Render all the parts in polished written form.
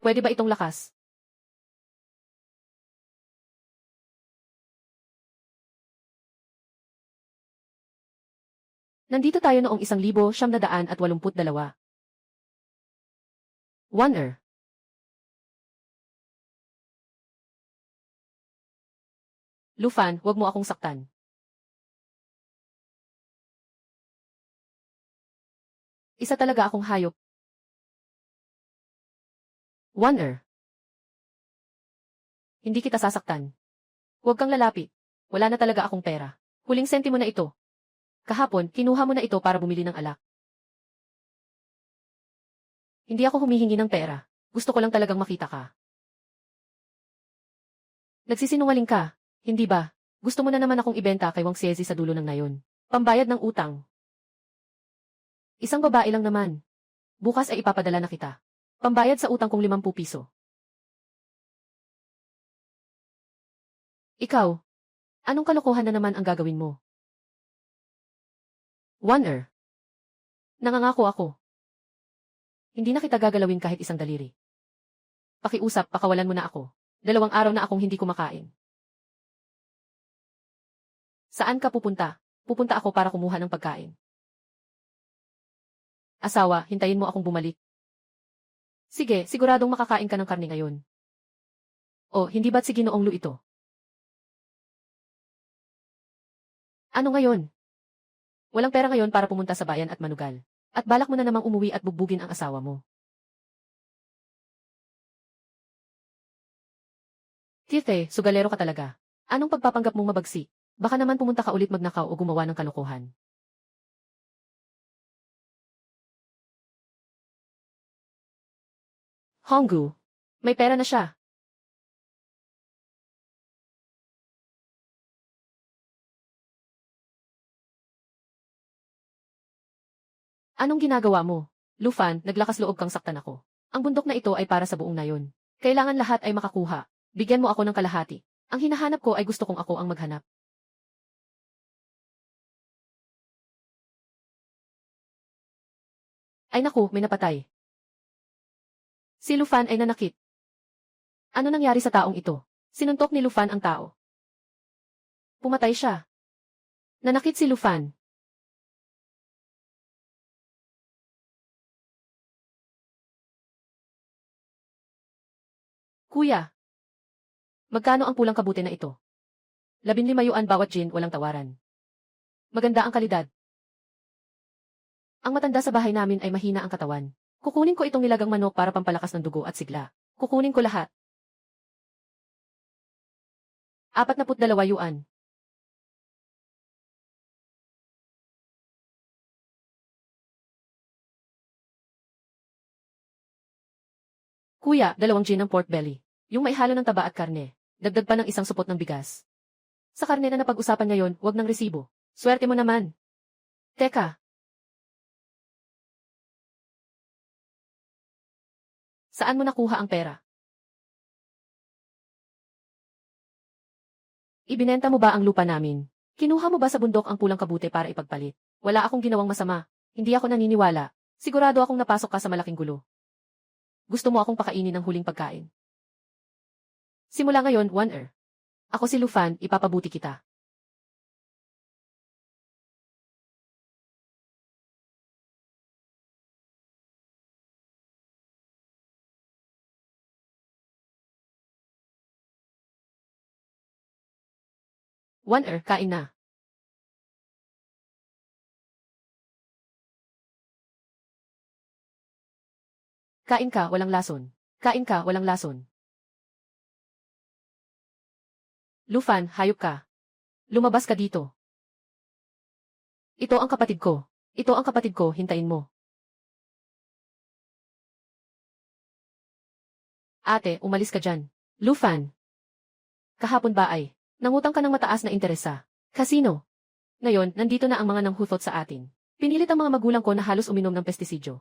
Pwede ba itong lakas? Nandito tayo noong 1982. Wonder. Lufan, wag mo akong saktan. Isa talaga akong hayop. Wonder. Hindi kita sasaktan. Huwag kang lalapit. Wala na talaga akong pera. Huling sentimo na ito. Kahapon, kinuha mo na ito para bumili ng alak. Hindi ako humihingi ng pera. Gusto ko lang talagang makita ka. Nagsisinungaling ka, hindi ba? Gusto mo na naman akong ibenta kay Wang Siezi sa dulo ng nayon. Pambayad ng utang. Isang babae lang naman. Bukas ay ipapadala na kita. Pambayad sa utang kong 50 piso. Ikaw, anong kalokohan na naman ang gagawin mo? Wonder. Nangangako ako. Hindi na kita gagalawin kahit isang daliri. Pakiusap, pakawalan mo na ako. 2 araw na akong hindi kumakain. Saan ka pupunta? Pupunta ako para kumuha ng pagkain. Asawa, hintayin mo akong bumalik. Sige, siguradong makakain ka ng karne ngayon. O, hindi ba't si Ginoong Lu ito? Ano ngayon? Walang pera ngayon para pumunta sa bayan at manugal. At balak mo na namang umuwi at bugbugin ang asawa mo. Tite, sugalero ka talaga. Anong pagpapanggap mong mabagsi? Baka naman pumunta ka ulit magnakaw o gumawa ng kalokohan. Honggu, may pera na siya. Anong ginagawa mo? Lufan, naglakas loob kang saktan ako. Ang bundok na ito ay para sa buong nayon. Kailangan lahat ay makakuha. Bigyan mo ako ng kalahati. Ang hinahanap ko ay gusto kong ako ang maghanap. Ay naku, may napatay. Si Lufan ay nanakit. Ano nangyari sa taong ito? Sinuntok ni Lufan ang tao. Pumatay siya. Nanakit si Lufan. Kuya, magkano ang pulang kabute na ito? 15 yuan bawat gin, walang tawaran. Maganda ang kalidad. Ang matanda sa bahay namin ay mahina ang katawan. Kukunin ko itong nilagang manok para pampalakas ng dugo at sigla. Kukunin ko lahat. 42 yuan. Kuya, 2 gin ng pork belly. Yung may halo ng taba at karne. Dagdag pa ng 1 supot ng bigas. Sa karne na napag-usapan ngayon, wag ng resibo. Swerte mo naman. Teka. Saan mo nakuha ang pera? Ibinenta mo ba ang lupa namin? Kinuha mo ba sa bundok ang pulang kabute para ipagpalit? Wala akong ginawang masama. Hindi ako naniniwala. Sigurado akong napasok ka sa malaking gulo. Gusto mo akong pakainin ng huling pagkain. Simula ngayon, Wonder. Ako si Lufan, ipapabuti kita. Wonder, kain na. Kain ka, walang lason. Kain ka, walang lason. Lufan, hayop ka. Lumabas ka dito. Ito ang kapatid ko. Ito ang kapatid ko, hintayin mo. Ate, umalis ka dyan. Lufan. Kahapon ba ay, nangutang ka ng mataas na interes sa kasino. Ngayon, nandito na ang mga nanghuthot sa atin. Pinilit ang mga magulang ko na halos uminom ng pestisidyo.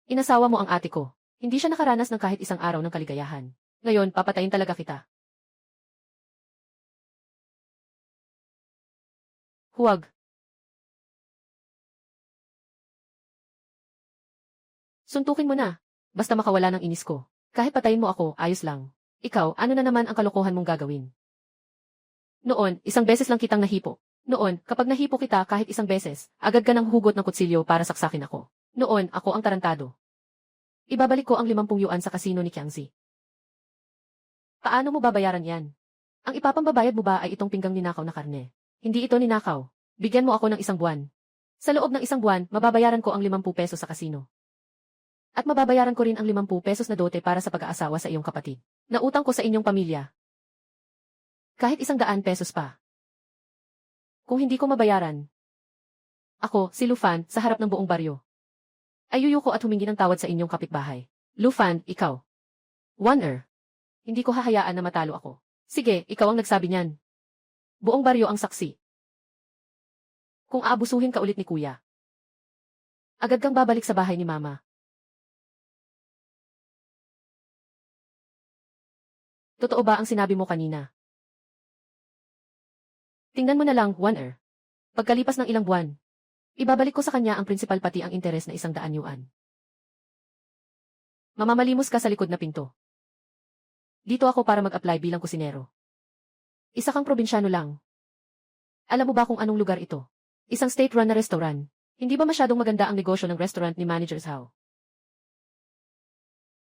Inasawa mo ang ate ko. Hindi siya nakaranas ng kahit isang araw ng kaligayahan. Ngayon, papatayin talaga kita. Huwag. Suntukin mo na. Basta makawala ng inis ko. Kahit patayin mo ako, ayos lang. Ikaw, ano na naman ang kalokohan mong gagawin? Noon, isang beses lang kitang nahipo. Noon, kapag nahipo kita kahit isang beses, agad ka ng hugot ng kutsilyo para saksakin ako. Noon, ako ang tarantado. Ibabalik ko ang 50 yuan sa kasino ni Kiangzi. Paano mo babayaran yan? Ang ipapambabayad mo ba ay itong pinggang ninakaw na karne? Hindi ito ninakaw. Bigyan mo ako ng 1 buwan. Sa loob ng 1 buwan, mababayaran ko ang 50 pesos sa kasino. At mababayaran ko rin ang 50 pesos na dote para sa pag-aasawa sa iyong kapatid. Nautang ko sa inyong pamilya. Kahit 100 pesos pa. Kung hindi ko mabayaran, ako, si Lufan, sa harap ng buong baryo. Ayuyuko at humingi ng tawad sa inyong kapitbahay. Lufan, ikaw. One-er. Hindi ko hahayaan na matalo ako. Sige, ikaw ang nagsabi niyan. Buong baryo ang saksi. Kung aabusuhin ka ulit ni kuya, agad kang babalik sa bahay ni mama. Totoo ba ang sinabi mo kanina? Tingnan mo na lang, One-er. Pagkalipas ng ilang buwan, ibabalik ko sa kanya ang prinsipal pati ang interes na 100 yuan. Mamamalimos ka sa likod na pinto. Dito ako para mag-apply bilang kusinero. Isa kang probinsyano lang. Alam mo ba kung anong lugar ito? Isang state-run na restaurant. Hindi ba masyadong maganda ang negosyo ng restaurant ni Manager Zhao?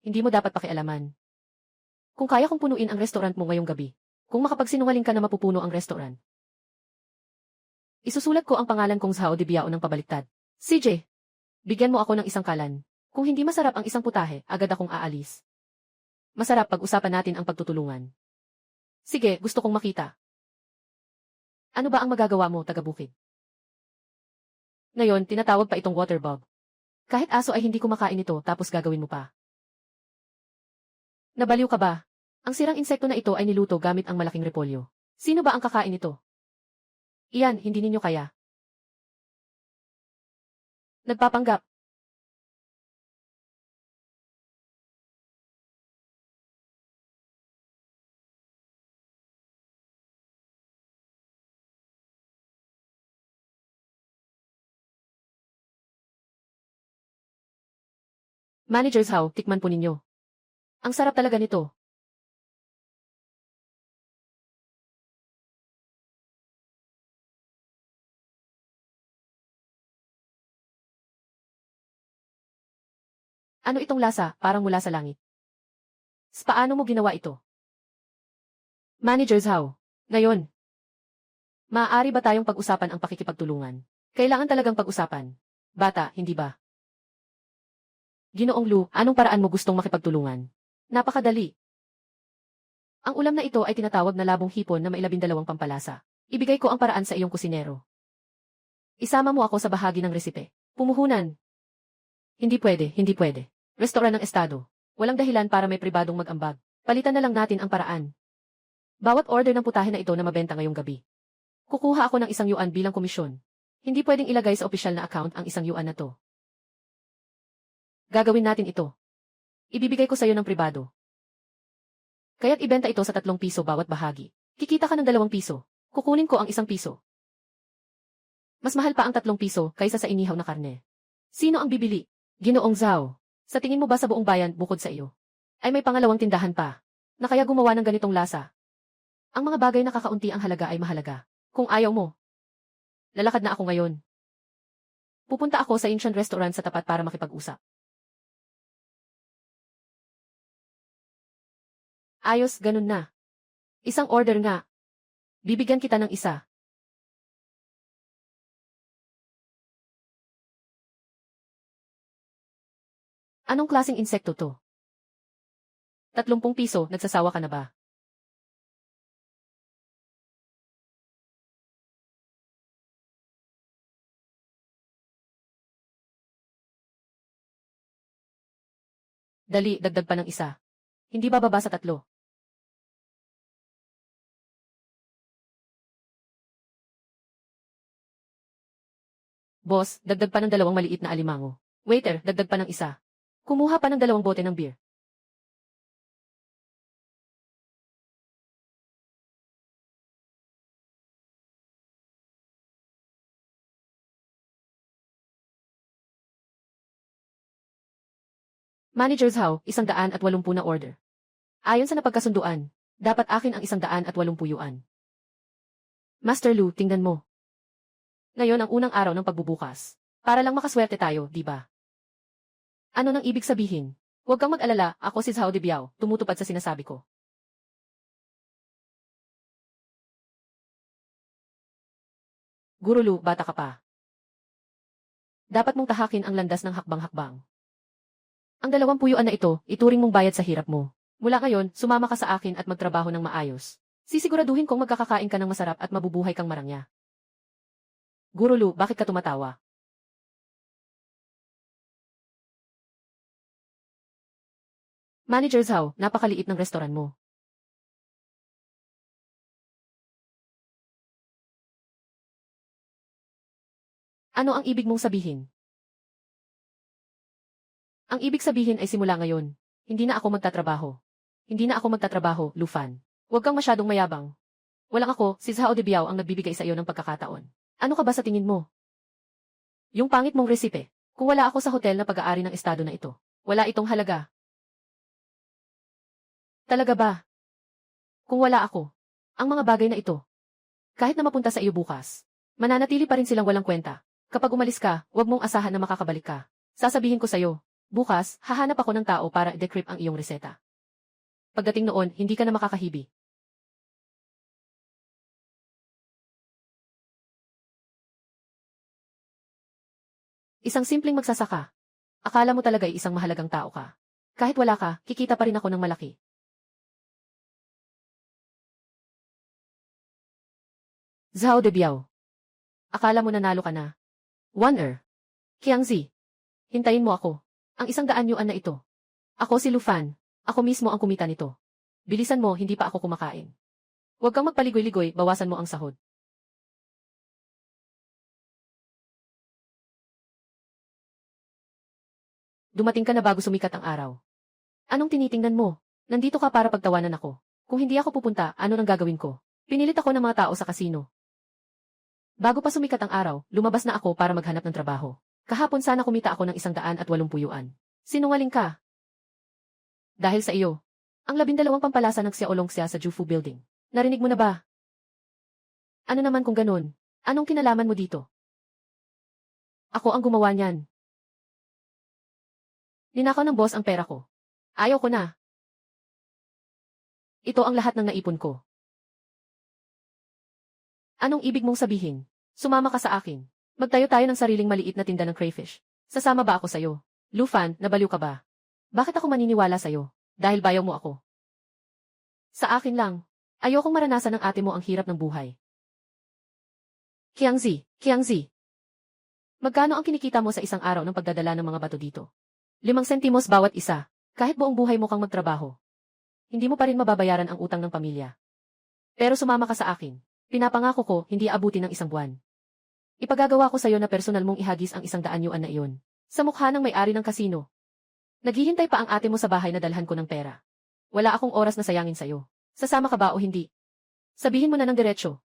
Hindi mo dapat pakialaman. Kung kaya kong punuin ang restaurant mo ngayong gabi, kung makapagsinungaling ka na mapupuno ang restaurant, isusulat ko ang pangalan kong Zhao de Biao ng pabaliktad. CJ, bigyan mo ako ng isang kalan. Kung hindi masarap ang isang putahe, agad akong aalis. Masarap pag-usapan natin ang pagtutulungan. Sige, gusto kong makita. Ano ba ang magagawa mo, taga-bukid? Ngayon, tinatawag pa itong water bug. Kahit aso ay hindi kumakain ito tapos gagawin mo pa. Nabaliw ka ba? Ang sirang insekto na ito ay niluto gamit ang malaking repolyo. Sino ba ang kakain nito? Iyan, hindi ninyo kaya. Nagpapanggap. Managers how, tikman po ninyo. Ang sarap talaga nito. Ano itong lasa, parang mula sa langit? Paano mo ginawa ito? Managers how? Ngayon. Maaari ba tayong pag-usapan ang pakikipagtulungan? Kailangan talagang pag-usapan. Bata, hindi ba? Ginoong Lu, anong paraan mo gustong makipagtulungan? Napakadali. Ang ulam na ito ay tinatawag na labong hipon na may 12 pampalasa. Ibigay ko ang paraan sa iyong kusinero. Isama mo ako sa bahagi ng resipe. Pumuhunan. Hindi pwede, hindi pwede. Restaurant ng estado. Walang dahilan para may pribadong mag-ambag. Palitan na lang natin ang paraan. Bawat order ng putahe na ito na mabenta ngayong gabi. Kukuha ako ng 1 yuan bilang komisyon. Hindi pwedeng ilagay sa opisyal na account ang 1 yuan na to. Gagawin natin ito. Ibibigay ko sa iyo ng pribado. Kaya't ibenta ito sa 3 piso bawat bahagi. Kikita ka ng 2 piso. Kukunin ko ang 1 piso. Mas mahal pa ang 3 piso kaysa sa inihaw na karne. Sino ang bibili? Ginoong Zhao. Sa tingin mo ba sa buong bayan bukod sa iyo ay may pangalawang tindahan pa na kaya gumawa ng ganitong lasa? Ang mga bagay na kakaunti ang halaga ay mahalaga. Kung ayaw mo, lalakad na ako ngayon. Pupunta ako sa Ancient Restaurant sa tapat para makipag-usap. Ayos, ganun na. Isang order nga. Bibigyan kita ng isa. Anong klaseng insekto to? 30 piso, nagsasawa ka na ba? Dali, dagdag pa ng isa. Hindi bababa sa 3. Boss, dagdag pa ng 2 maliit na alimango. Waiter, dagdag pa ng isa. Kumuha pa ng 2 bote ng beer. Manager Zhao, 180 na order. Ayon sa napagkasunduan, dapat akin ang 180 yuan. Master Lu, tingnan mo. Ngayon ang unang araw ng pagbubukas. Para lang makaswerte tayo, di ba? Ano nang ibig sabihin? Huwag kang mag-alala, ako si Zhao de Biao, tumutupad sa sinasabi ko. Guru Lu, bata ka pa. Dapat mong tahakin ang landas ng hakbang-hakbang. Ang 20 yuan na ito, ituring mong bayad sa hirap mo. Mula ngayon, sumama ka sa akin at magtrabaho ng maayos. Sisiguraduhin kong magkakakain ka ng masarap at mabubuhay kang marangya. Guru Lu, bakit ka tumatawa? Manager Zhao, napakaliit ng restoran mo. Ano ang ibig mong sabihin? Ang ibig sabihin ay simula ngayon, hindi na ako magtatrabaho. Hindi na ako magtatrabaho, Lu Fan. Huwag kang masyadong mayabang. Walang ako, si Zhao de Biao ang nagbibigay sa iyo ng pagkakataon. Ano ka ba sa tingin mo? Yung pangit mong resipe. Kung wala ako sa hotel na pag-aari ng estado na ito, wala itong halaga. Talaga ba? Kung wala ako, ang mga bagay na ito, kahit na mapunta sa iyo bukas, mananatili pa rin silang walang kwenta. Kapag umalis ka, huwag mong asahan na makakabalik ka. Sasabihin ko sa'yo, bukas, hahanap ako ng tao para i-decrypt ang iyong reseta. Pagdating noon, hindi ka na makakahibi. Isang simpleng magsasaka. Akala mo talaga ay isang mahalagang tao ka. Kahit wala ka, kikita pa rin ako ng malaki. Zhao de Biao. Akala mo nanalo ka na. One-er. Qiangzi. Hintayin mo ako. Ang 100 yuan na ito. Ako si Lu Fan. Ako mismo ang kumita nito. Bilisan mo, hindi pa ako kumakain. Huwag kang magpaligoy-ligoy, bawasan mo ang sahod. Dumating ka na bago sumikat ang araw. Anong tinitingnan mo? Nandito ka para pagtawanan ako. Kung hindi ako pupunta, ano nang gagawin ko? Pinilit ako ng mga tao sa kasino. Bago pa sumikat ang araw, lumabas na ako para maghanap ng trabaho. Kahapon sana kumita ako ng 180 yuan. Sinungaling ka. Dahil sa iyo. Ang 12 pampalasa ng Xiaolongxia sa Jufu Building. Narinig mo na ba? Ano naman kung ganun? Anong kinalaman mo dito? Ako ang gumawa niyan. Ninakaw ng boss ang pera ko. Ayaw ko na. Ito ang lahat ng naipon ko. Anong ibig mong sabihin? Sumama ka sa akin. Magtayo tayo ng sariling maliit na tinda ng crayfish. Sasama ba ako sa'yo? Lu Fan, nabaliw ka ba? Bakit ako maniniwala sa'yo? Dahil bayaw mo ako. Sa akin lang. Ayokong maranasan ng ate mo ang hirap ng buhay. Qiangzi, Qiangzi. Magkano ang kinikita mo sa isang araw ng pagdadala ng mga bato dito? 5 sentimos bawat isa. Kahit buong buhay mo kang magtrabaho. Hindi mo pa rin mababayaran ang utang ng pamilya. Pero sumama ka sa akin. Pinapangako ko, hindi abuti ng 1 buwan. Ipagagawa ko sa'yo na personal mong ihagis ang 100 yuan na iyon. Sa mukha ng may-ari ng kasino. Naghihintay pa ang ate mo sa bahay na dalhan ko ng pera. Wala akong oras na sayangin sa'yo. Sasama ka ba o hindi? Sabihin mo na ng diretsyo.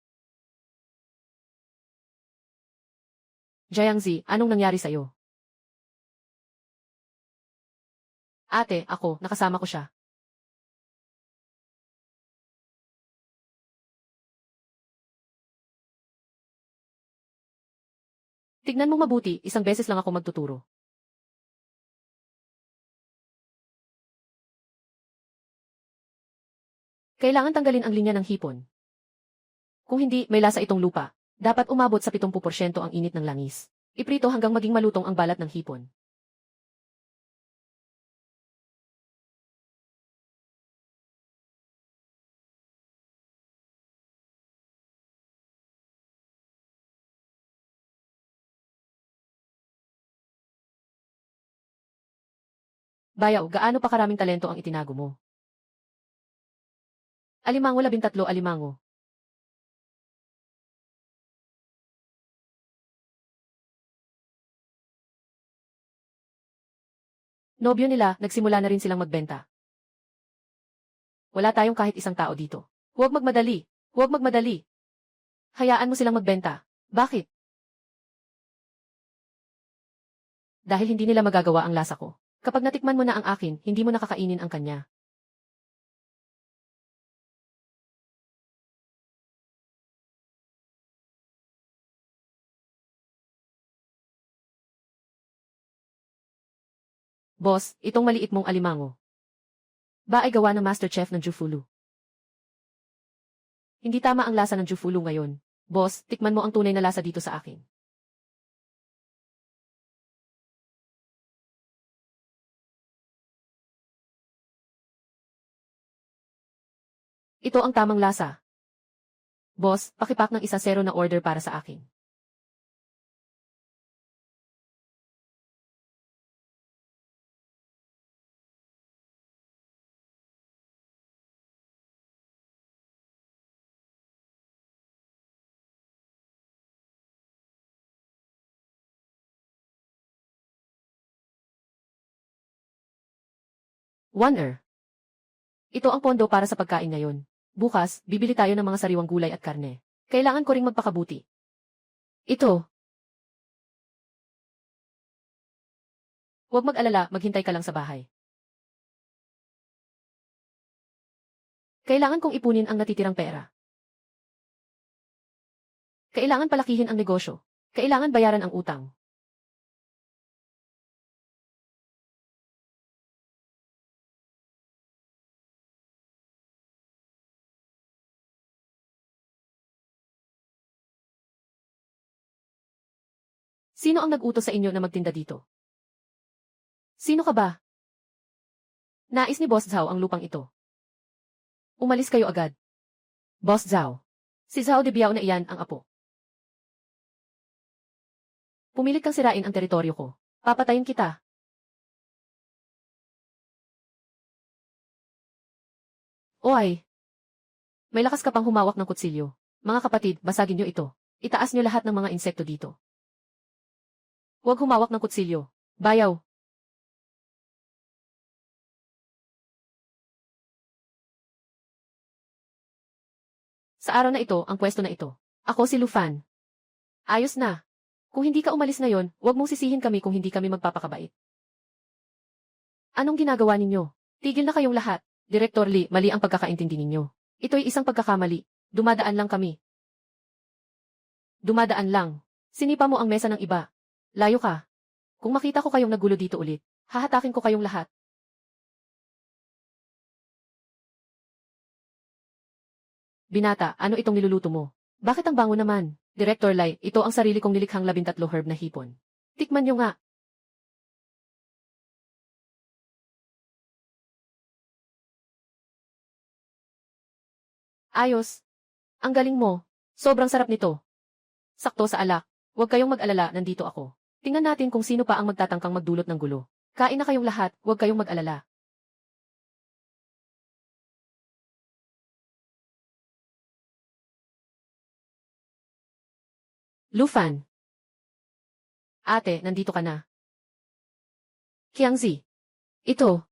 Jiangzi, anong nangyari sa'yo? Ate, ako, nakasama ko siya. Tignan mo mabuti, isang beses lang ako magtuturo. Kailangan tanggalin ang linya ng hipon. Kung hindi, may lasa itong lupa. Dapat umabot sa 70% ang init ng langis. Iprito hanggang maging malutong ang balat ng hipon. Bayaw, gaano pa karaming talento ang itinago mo? Alimango 13 alimango. Nobyo nila, nagsimula na rin silang magbenta. Wala tayong kahit isang tao dito. Huwag magmadali. Huwag magmadali. Hayaan mo silang magbenta. Bakit? Dahil hindi nila magagawa ang lasa ko. Kapag natikman mo na ang akin, hindi mo nakakainin ang kanya. Boss, itong maliit mong alimango. Ba ay gawa ng Master Chef ng Jufulu. Hindi tama ang lasa ng Jufulu ngayon. Boss, tikman mo ang tunay na lasa dito sa akin. Ito ang tamang lasa. Boss, pakipak ng 1-0 na order para sa akin. One. Ito ang pondo para sa pagkain ngayon. Bukas, bibili tayo ng mga sariwang gulay at karne. Kailangan ko ring magpakabuti. Ito. Huwag mag-alala, maghintay ka lang sa bahay. Kailangan kong ipunin ang natitirang pera. Kailangan palakihin ang negosyo. Kailangan bayaran ang utang. Sino ang nag-utos sa inyo na magtinda dito? Sino ka ba? Nais ni Boss Zhao ang lupang ito. Umalis kayo agad. Boss Zhao. Si Zhao de Biao na iyan ang apo. Pumilit kang sirain ang teritoryo ko. Papatayin kita. Oy. May lakas ka pang humawak ng kutsilyo. Mga kapatid, basagin niyo ito. Itaas niyo lahat ng mga insekto dito. Huwag humawak ng kutsilyo. Bayaw. Sa araw na ito, ang pwesto na ito. Ako si Lufan. Ayos na. Kung hindi ka umalis ngayon, huwag mong sisihin kami kung hindi kami magpapakabait. Anong ginagawa ninyo? Tigil na kayong lahat. Direktor Lee, mali ang pagkakaintindi ninyo. Ito'y isang pagkakamali. Dumadaan lang kami. Dumadaan lang. Sinipa mo ang mesa ng iba. Layo ka. Kung makita ko kayong nagulo dito ulit, hahatakin ko kayong lahat. Binata, ano itong niluluto mo? Bakit ang bango naman? Director Lai, ito ang sarili kong nilikhang 13 herb na hipon. Tikman nyo nga. Ayos. Ang galing mo. Sobrang sarap nito. Sakto sa alak. Huwag kayong mag-alala, nandito ako. Tingnan natin kung sino pa ang magtatangkang magdulot ng gulo. Kain na kayong lahat, huwag kayong mag-alala. Lufan. Ate, nandito ka na. Kiangzi. Ito.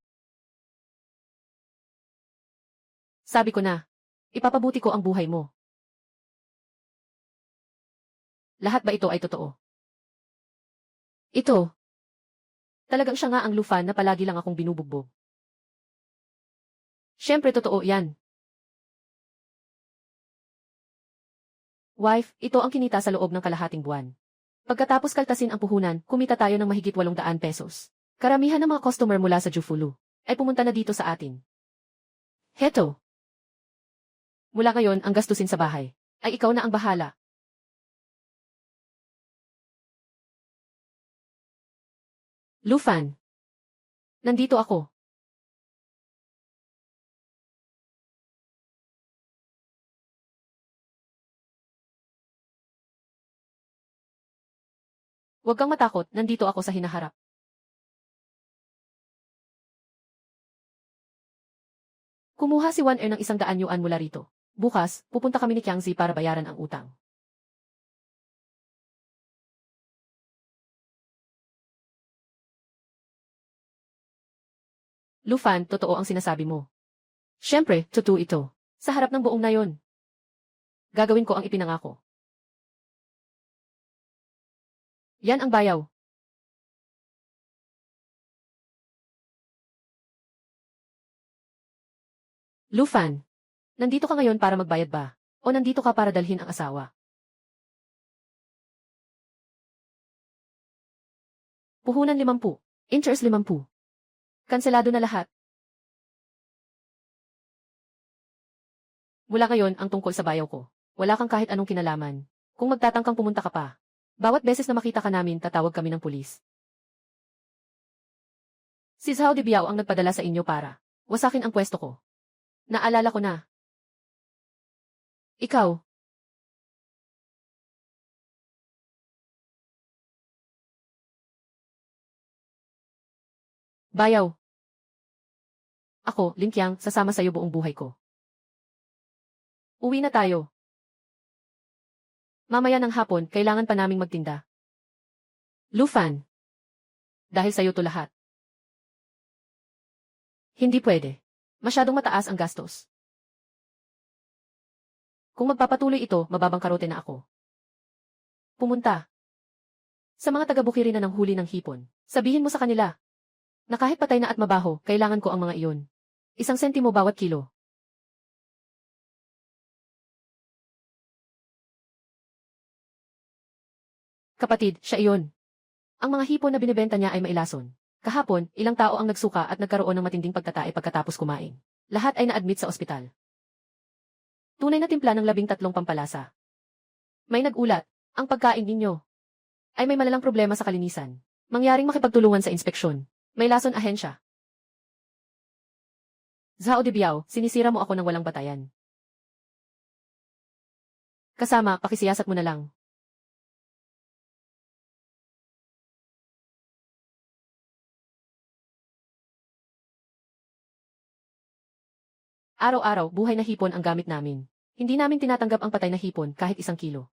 Sabi ko na. Ipapabuti ko ang buhay mo. Lahat ba ito ay totoo? Ito. Talagang siya nga ang Lufan na palagi lang akong binubugbog. Siyempre totoo yan. Wife, ito ang kinita sa loob ng kalahating buwan. Pagkatapos kaltasin ang puhunan, kumita tayo ng mahigit 800 pesos. Karamihan ng mga customer mula sa Jufulu ay pumunta na dito sa atin. Heto. Mula ngayon, ang gastusin sa bahay ay ikaw na ang bahala. Lufan. Nandito ako. Huwag kang matakot, nandito ako sa hinaharap. Kumuha si 1R ng 100 yuan mula rito. Bukas, pupunta kami ni Kiangzi para bayaran ang utang. Lufan, totoo ang sinasabi mo. Siyempre, totoo ito. Sa harap ng buong nayon. Gagawin ko ang ipinangako. Yan ang bayaw. Lufan, nandito ka ngayon para magbayad ba? O nandito ka para dalhin ang asawa? Puhunan 50. Interest 50. Kanselado na lahat. Mula ngayon ang tungkol sa bayaw ko. Wala kang kahit anong kinalaman. Kung magtatangkang pumunta ka pa. Bawat beses na makita ka namin tatawag kami ng pulis. Si Zhao de Biao ang nagpadala sa inyo para wasakin ang pwesto ko. Naalala ko na. Ikaw. Bayaw. Ako, Linkyang, sasama sa'yo buong buhay ko. Uwi na tayo. Mamaya ng hapon, kailangan pa naming magtinda. Lufan. Dahil sa'yo to lahat. Hindi pwede. Masyadong mataas ang gastos. Kung magpapatuloy ito, mababang karote na ako. Pumunta. Sa mga taga-Bukiri na ng huli ng hipon, sabihin mo sa kanila na kahit patay na at mabaho, kailangan ko ang mga iyon. 1 sentimo bawat kilo. Kapatid, siya iyon. Ang mga hipon na binibenta niya ay mailason. Kahapon, ilang tao ang nagsuka at nagkaroon ng matinding pagtatae pagkatapos kumain. Lahat ay na-admit sa ospital. Tunay na timpla ng 13 pampalasa. May nagulat, ang pagkain ninyo ay may malalang problema sa kalinisan. Mangyaring makipagtulungan sa inspeksyon. May lason ahensya. Zhao de Biao, sinisira mo ako ng walang batayan. Kasama, pakisiyasat mo na lang. Araw-araw, buhay na hipon ang gamit namin. Hindi namin tinatanggap ang patay na hipon kahit 1 kilo.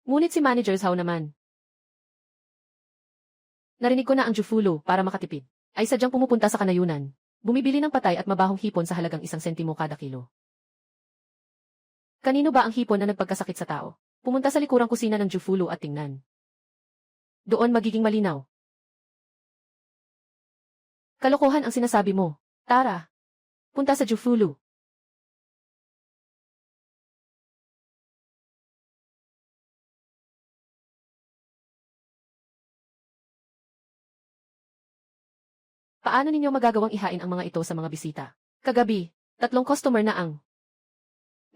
Ngunit si Manager Zhao naman. Narinig ko na ang Jufulo para makatipid. Ay sadyang pumupunta sa kanayunan. Bumibili ng patay at mabahong hipon sa halagang 1 sentimo kada kilo. Kanino ba ang hipon na nagpagkasakit sa tao? Pumunta sa likurang kusina ng Jufulo at tingnan. Doon magiging malinaw. Kalokohan ang sinasabi mo. Tara. Punta sa Jufulo. Paano ninyo magagawang ihain ang mga ito sa mga bisita? Kagabi, 3 customer na ang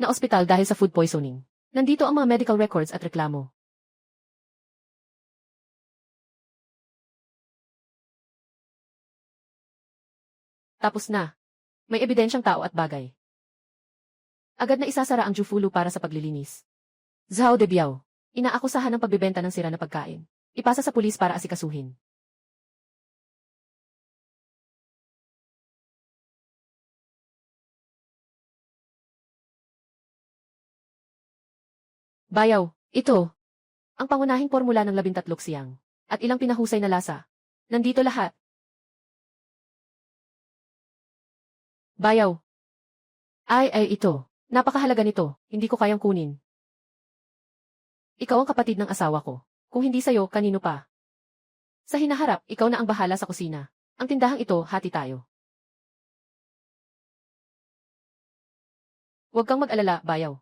na-ospital dahil sa food poisoning. Nandito ang mga medical records at reklamo. Tapos na. May ebidensyang tao at bagay. Agad na isasara ang Jufulo para sa paglilinis. Zhao de Biao. Inaakusahan ng pagbebenta ng sira na pagkain. Ipasa sa pulis para asikasuhin. Bayaw, ito. Ang pangunahing formula ng 13 siyang. At ilang pinahusay na lasa. Nandito lahat. Bayaw. Ay, ito. Napakahalaga nito. Hindi ko kayang kunin. Ikaw ang kapatid ng asawa ko. Kung hindi sa'yo, kanino pa? Sa hinaharap, ikaw na ang bahala sa kusina. Ang tindahang ito, hati tayo. Huwag kang mag-alala, bayaw.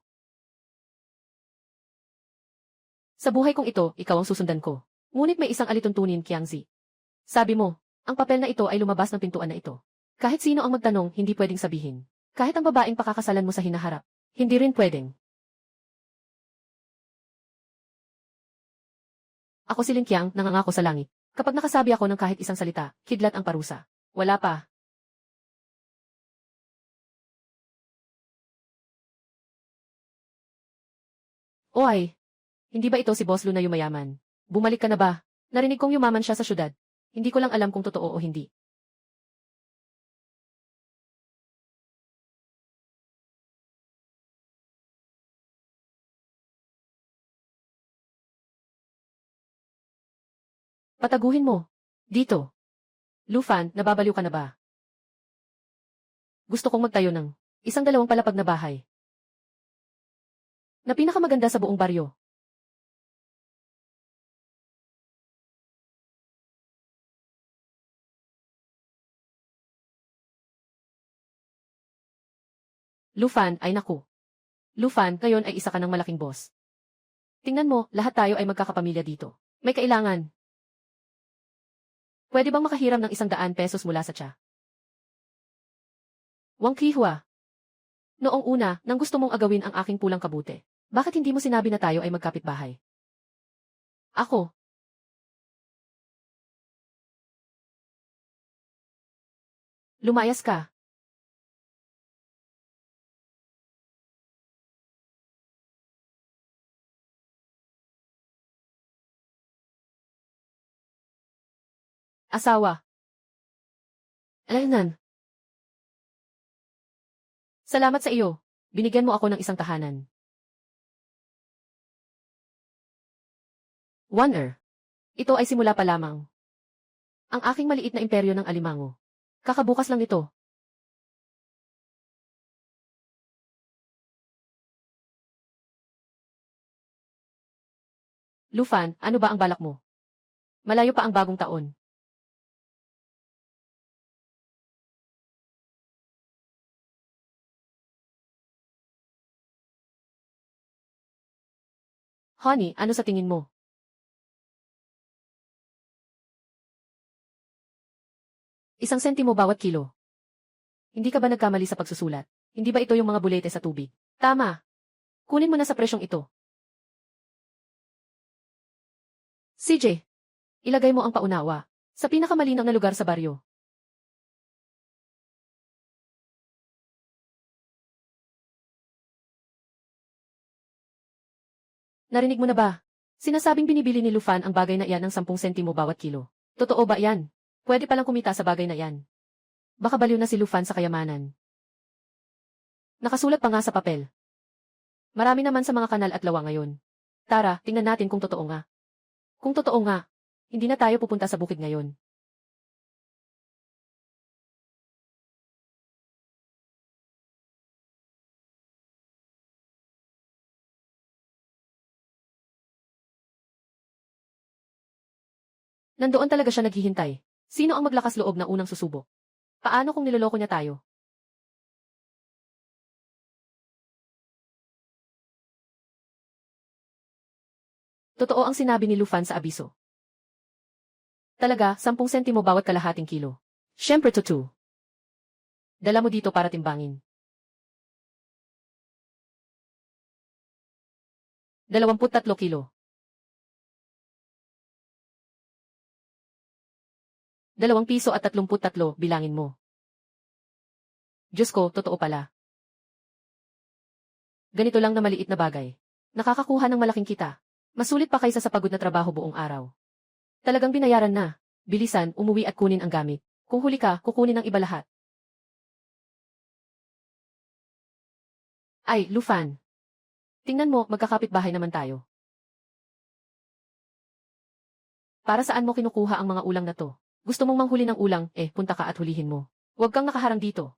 Sa buhay kong ito, ikaw ang susundan ko. Ngunit may isang alituntunin, Kiangzi. Sabi mo, ang papel na ito ay lumabas ng pintuan na ito. Kahit sino ang magtanong, hindi pwedeng sabihin. Kahit ang babaeng pakakasalan mo sa hinaharap, hindi rin pwedeng. Ako si Linkyang, nangangako sa langit. Kapag nakasabi ako ng kahit isang salita, kidlat ang parusa. Wala pa. O ay, hindi ba ito si Boss Lu na yumayaman? Bumalik ka na ba? Narinig kong yumaman siya sa syudad. Hindi ko lang alam kung totoo o hindi. Pataguhin mo. Dito. Lufan, nababaliw ka na ba? Gusto kong magtayo ng 1-2 palapag na bahay. Na pinakamaganda sa buong baryo. Lufan, ay naku. Lufan, ngayon ay isa ka ng malaking boss. Tingnan mo, lahat tayo ay magkakapamilya dito. May kailangan. Pwede bang makahiram ng 100 pesos mula sa tiya? Wang Qihua. Noong una, nang gusto mong agawin ang aking pulang kabute, bakit hindi mo sinabi na tayo ay magkapitbahay? Ako. Lumayas ka. Asawa. Alanan. Salamat sa iyo. Binigyan mo ako ng isang tahanan. Wonder. Ito ay simula pa lamang. Ang aking maliit na imperyo ng alimango. Kakabukas lang ito. Lufan, ano ba ang balak mo? Malayo pa ang bagong taon. Honey, ano sa tingin mo? Isang sentimo bawat kilo. Hindi ka ba nagkamali sa pagsusulat? Hindi ba ito yung mga bulete sa tubig? Tama. Kunin mo na sa presyong ito. CJ, ilagay mo ang paunawa sa pinakamalinaw na lugar sa baryo. Narinig mo na ba? Sinasabing binibili ni Lufan ang bagay na iyan ng 10 sentimo bawat kilo. Totoo ba yan? Pwede palang kumita sa bagay na yan. Baka baliw na si Lufan sa kayamanan. Nakasulat pa nga sa papel. Marami naman sa mga kanal at lawa ngayon. Tara, tingnan natin kung totoo nga. Kung totoo nga, hindi na tayo pupunta sa bukid ngayon. Nandoon talaga siya naghihintay. Sino ang maglakas loob na unang susubok? Paano kung niloloko niya tayo? Totoo ang sinabi ni Lufan sa abiso. Talaga, 10 sentimo bawat kalahating kilo. Siyempre totoo. Dala mo dito para timbangin. 23 kilo. 2 piso at 33, bilangin mo. Diyos ko, totoo pala. Ganito lang na maliit na bagay. Nakakakuha ng malaking kita. Masulit pa kaysa sa pagod na trabaho buong araw. Talagang binayaran na. Bilisan, umuwi at kunin ang gamit. Kung huli ka, kukunin ng iba lahat. Ay, Lufan. Tingnan mo, magkakapit-bahay naman tayo. Para saan mo kinukuha ang mga ulang na to? Gusto mong manghuli ng ulang, punta ka at hulihin mo. Huwag kang nakaharang dito.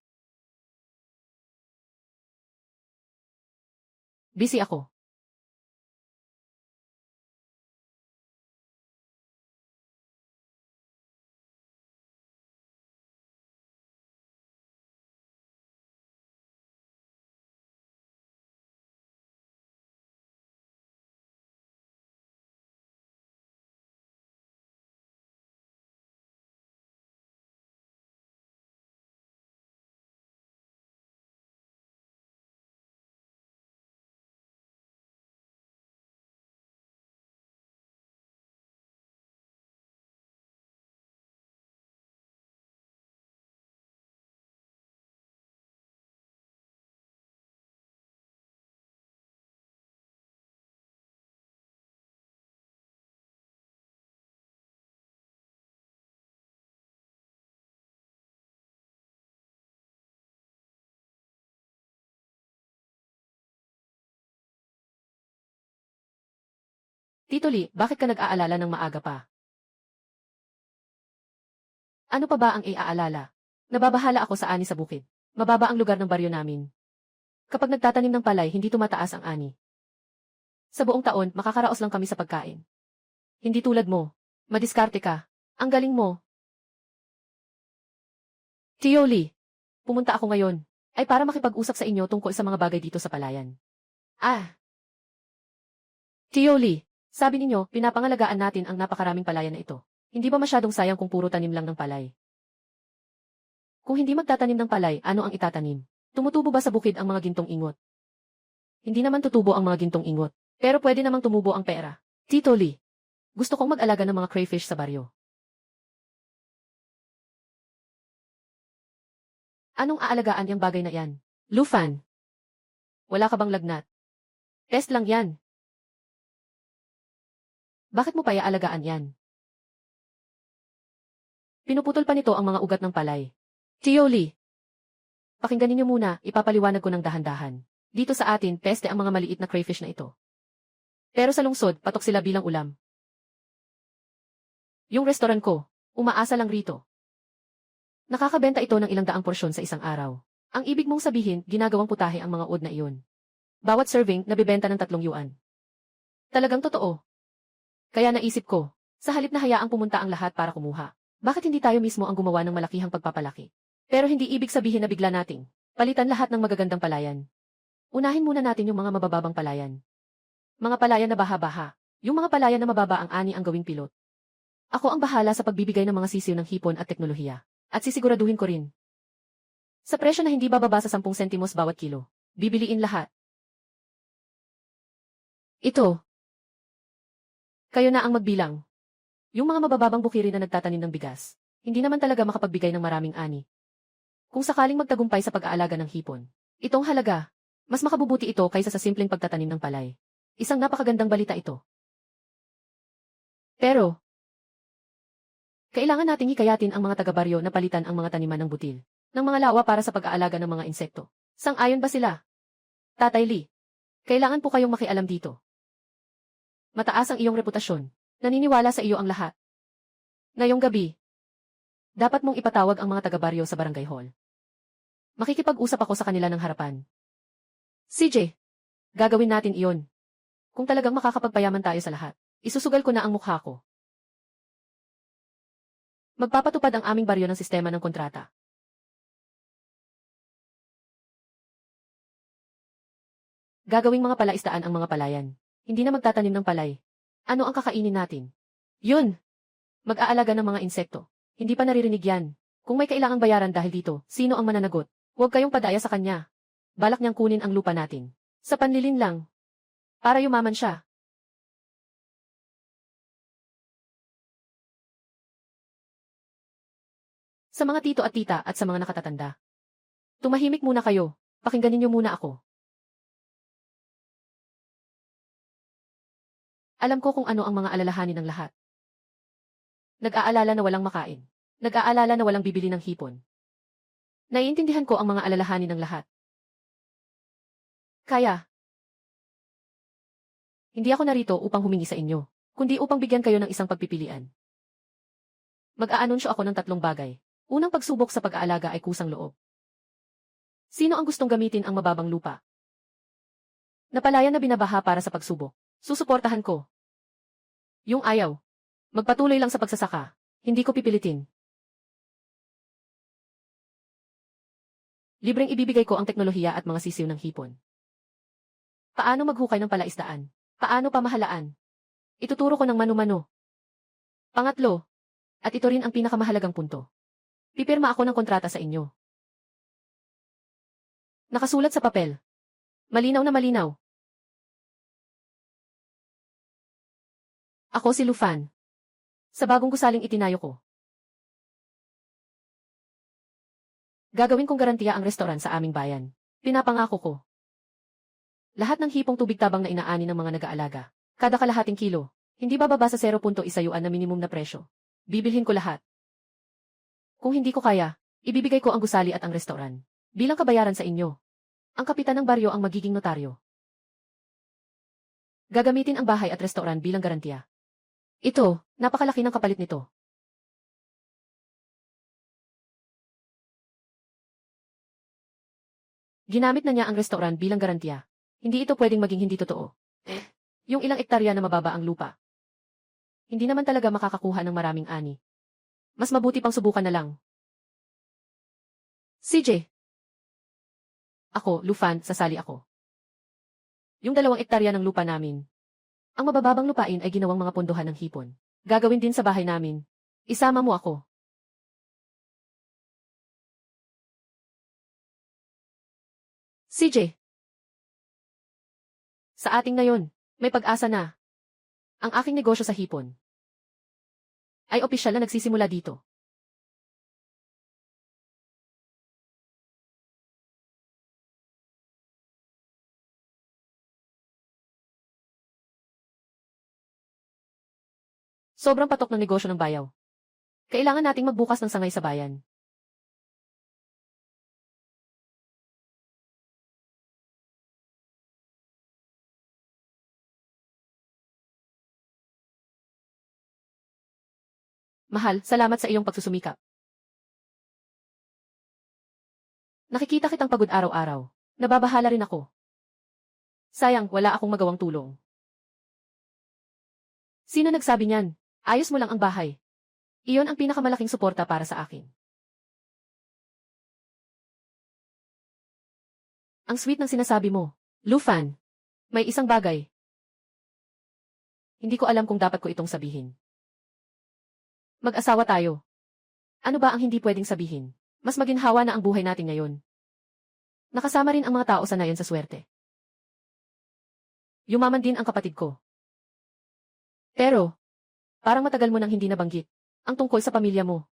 Busy ako. Tito Lee, bakit ka nag-aalala ng maaga pa? Ano pa ba ang iaalala? Nababahala ako sa ani sa bukid. Mababa ang lugar ng baryo namin. Kapag nagtatanim ng palay, hindi tumataas ang ani. Sa buong taon, makakaraos lang kami sa pagkain. Hindi tulad mo. Madiskarte ka. Ang galing mo. Tio Lee, pumunta ako ngayon. ay para makipag-usap sa inyo tungkol sa mga bagay dito sa palayan. Ah, Tio Lee, sabi ninyo, pinapangalagaan natin ang napakaraming palayan na ito. Hindi ba masyadong sayang kung puro tanim lang ng palay? Kung hindi magtatanim ng palay, ano ang itatanim? Tumutubo ba sa bukid ang mga gintong ingot? Hindi naman tutubo ang mga gintong ingot. Pero pwede namang tumubo ang pera. Tito Lee, gusto kong mag-alaga ng mga crayfish sa baryo. Anong aalagaan yung bagay na yan? Lufan. Wala ka bang lagnat? Test lang yan. Bakit mo pa iaalagaan yan? Pinuputol pa nito ang mga ugat ng palay. Tio Lee, pakinggan ninyo muna, ipapaliwanag ko ng dahan-dahan. Dito sa atin, peste ang mga maliit na crayfish na ito. Pero sa lungsod, patok sila bilang ulam. Yung restaurant ko, umaasa lang rito. Nakakabenta ito ng ilang daang porsyon sa isang araw. Ang ibig mong sabihin, ginagawang putahe ang mga ud na iyon. Bawat serving, nabibenta ng 3 yuan. Talagang totoo. Kaya naisip ko, sa halip na hayaang pumunta ang lahat para kumuha, bakit hindi tayo mismo ang gumawa ng malakihang pagpapalaki? Pero hindi ibig sabihin na bigla nating palitan lahat ng magagandang palayan. Unahin muna natin yung mga mabababang palayan. Mga palayan na baha-baha. Yung mga palayan na mababa ang ani ang gawing pilot. Ako ang bahala sa pagbibigay ng mga sisiw ng hipon at teknolohiya. At sisiguraduhin ko rin. Sa presyo na hindi bababa sa 10 sentimos bawat kilo, bibiliin lahat. Ito. Kayo na ang magbilang. Yung mga mabababang bukiri na nagtatanim ng bigas, hindi naman talaga makapagbigay ng maraming ani. Kung sakaling magtagumpay sa pag-aalaga ng hipon, itong halaga, mas makabubuti ito kaysa sa simpleng pagtatanim ng palay. Isang napakagandang balita ito. Pero, kailangan nating hikayatin ang mga taga-baryo na palitan ang mga taniman ng butil, ng mga lawa para sa pag-aalaga ng mga insekto. Sang-ayon ba sila? Tatay Lee, kailangan po kayong makialam dito. Mataas ang iyong reputasyon. Naniniwala sa iyo ang lahat. Ngayong gabi, dapat mong ipatawag ang mga taga-baryo sa barangay hall. Makikipag-usap ako sa kanila ng harapan. CJ, gagawin natin iyon. Kung talagang makakapagpayaman tayo sa lahat, isusugal ko na ang mukha ko. Magpapatupad ang aming baryo ng sistema ng kontrata. Gagawing mga palaisdaan ang mga palayan. Hindi na magtatanim ng palay. Ano ang kakainin natin? Yun! Mag-aalaga ng mga insekto. Hindi pa naririnig yan. Kung may kailangang bayaran dahil dito, sino ang mananagot? Huwag kayong padaya sa kanya. Balak niyang kunin ang lupa natin. Sa panlilin lang. Para yumaman siya. Sa mga tito at tita at sa mga nakatatanda. Tumahimik muna kayo. Pakinggan ninyo muna ako. Alam ko kung ano ang mga alalahanin ng lahat. Nag-aalala na walang makain. Nag-aalala na walang bibili ng hipon. Naiintindihan ko ang mga alalahanin ng lahat. Kaya, hindi ako narito upang humingi sa inyo, kundi upang bigyan kayo ng isang pagpipilian. Mag-aanunsyo ako ng 3 bagay. Unang pagsubok sa pag-aalaga ay kusang loob. Sino ang gustong gamitin ang mababang lupa? Napalayan na binabaha para sa pagsubok. Susuportahan ko. Yung ayaw. Magpatuloy lang sa pagsasaka. Hindi ko pipilitin. Libreng ibibigay ko ang teknolohiya at mga sisiw ng hipon. Paano maghukay ng palaisdaan? Paano pamahalaan? Ituturo ko ng mano-mano. Pangatlo, at ito rin ang pinakamahalagang punto. Pipirma ako ng kontrata sa inyo. Nakasulat sa papel. Malinaw na malinaw. Ako si Lufan. Sa bagong gusaling itinayo ko. Gagawin kong garantiya ang restoran sa aming bayan. Pinapangako ko. Lahat ng hipong tubig tabang na inaani ng mga nag-aalaga. Kada kalahating kilo. Hindi bababa sa 0.1 yuan na minimum na presyo. Bibilhin ko lahat. Kung hindi ko kaya, ibibigay ko ang gusali at ang restoran. Bilang kabayaran sa inyo. Ang kapitan ng baryo ang magiging notaryo. Gagamitin ang bahay at restoran bilang garantiya. Ito, napakalaki ng kapalit nito. Ginamit na niya ang restoran bilang garantiya. Hindi ito pwedeng maging hindi totoo. Yung ilang ektarya na mababa ang lupa. Hindi naman talaga makakakuha ng maraming ani. Mas mabuti pang subukan na lang. CJ, Ako, Lufan, sasali ako. Yung 2 hektarya ng lupa namin. Ang mabababang lupain ay ginawang mga pondohan ng hipon. Gagawin din sa bahay namin. Isama mo ako. CJ, sa ating ngayon, may pag-asa na. Ang aking negosyo sa hipon ay opisyal na nagsisimula dito. Sobrang patok ng negosyo ng bayaw. Kailangan nating magbukas ng sangay sa bayan. Mahal, salamat sa iyong pagsusumikap. Nakikita kitang pagod araw-araw. Nababahala rin ako. Sayang, wala akong magawang tulong. Sino nagsabi niyan? Ayos mo lang ang bahay. Iyon ang pinakamalaking suporta para sa akin. Ang sweet ng sinasabi mo. Lufan, may isang bagay. Hindi ko alam kung dapat ko itong sabihin. Mag-asawa tayo. Ano ba ang hindi pwedeng sabihin? Mas maginhawa na ang buhay natin ngayon. Nakasama rin ang mga tao sa nayon sa swerte. Yumaman din ang kapatid ko. Pero, parang matagal mo nang hindi nabanggit ang tungkol sa pamilya mo.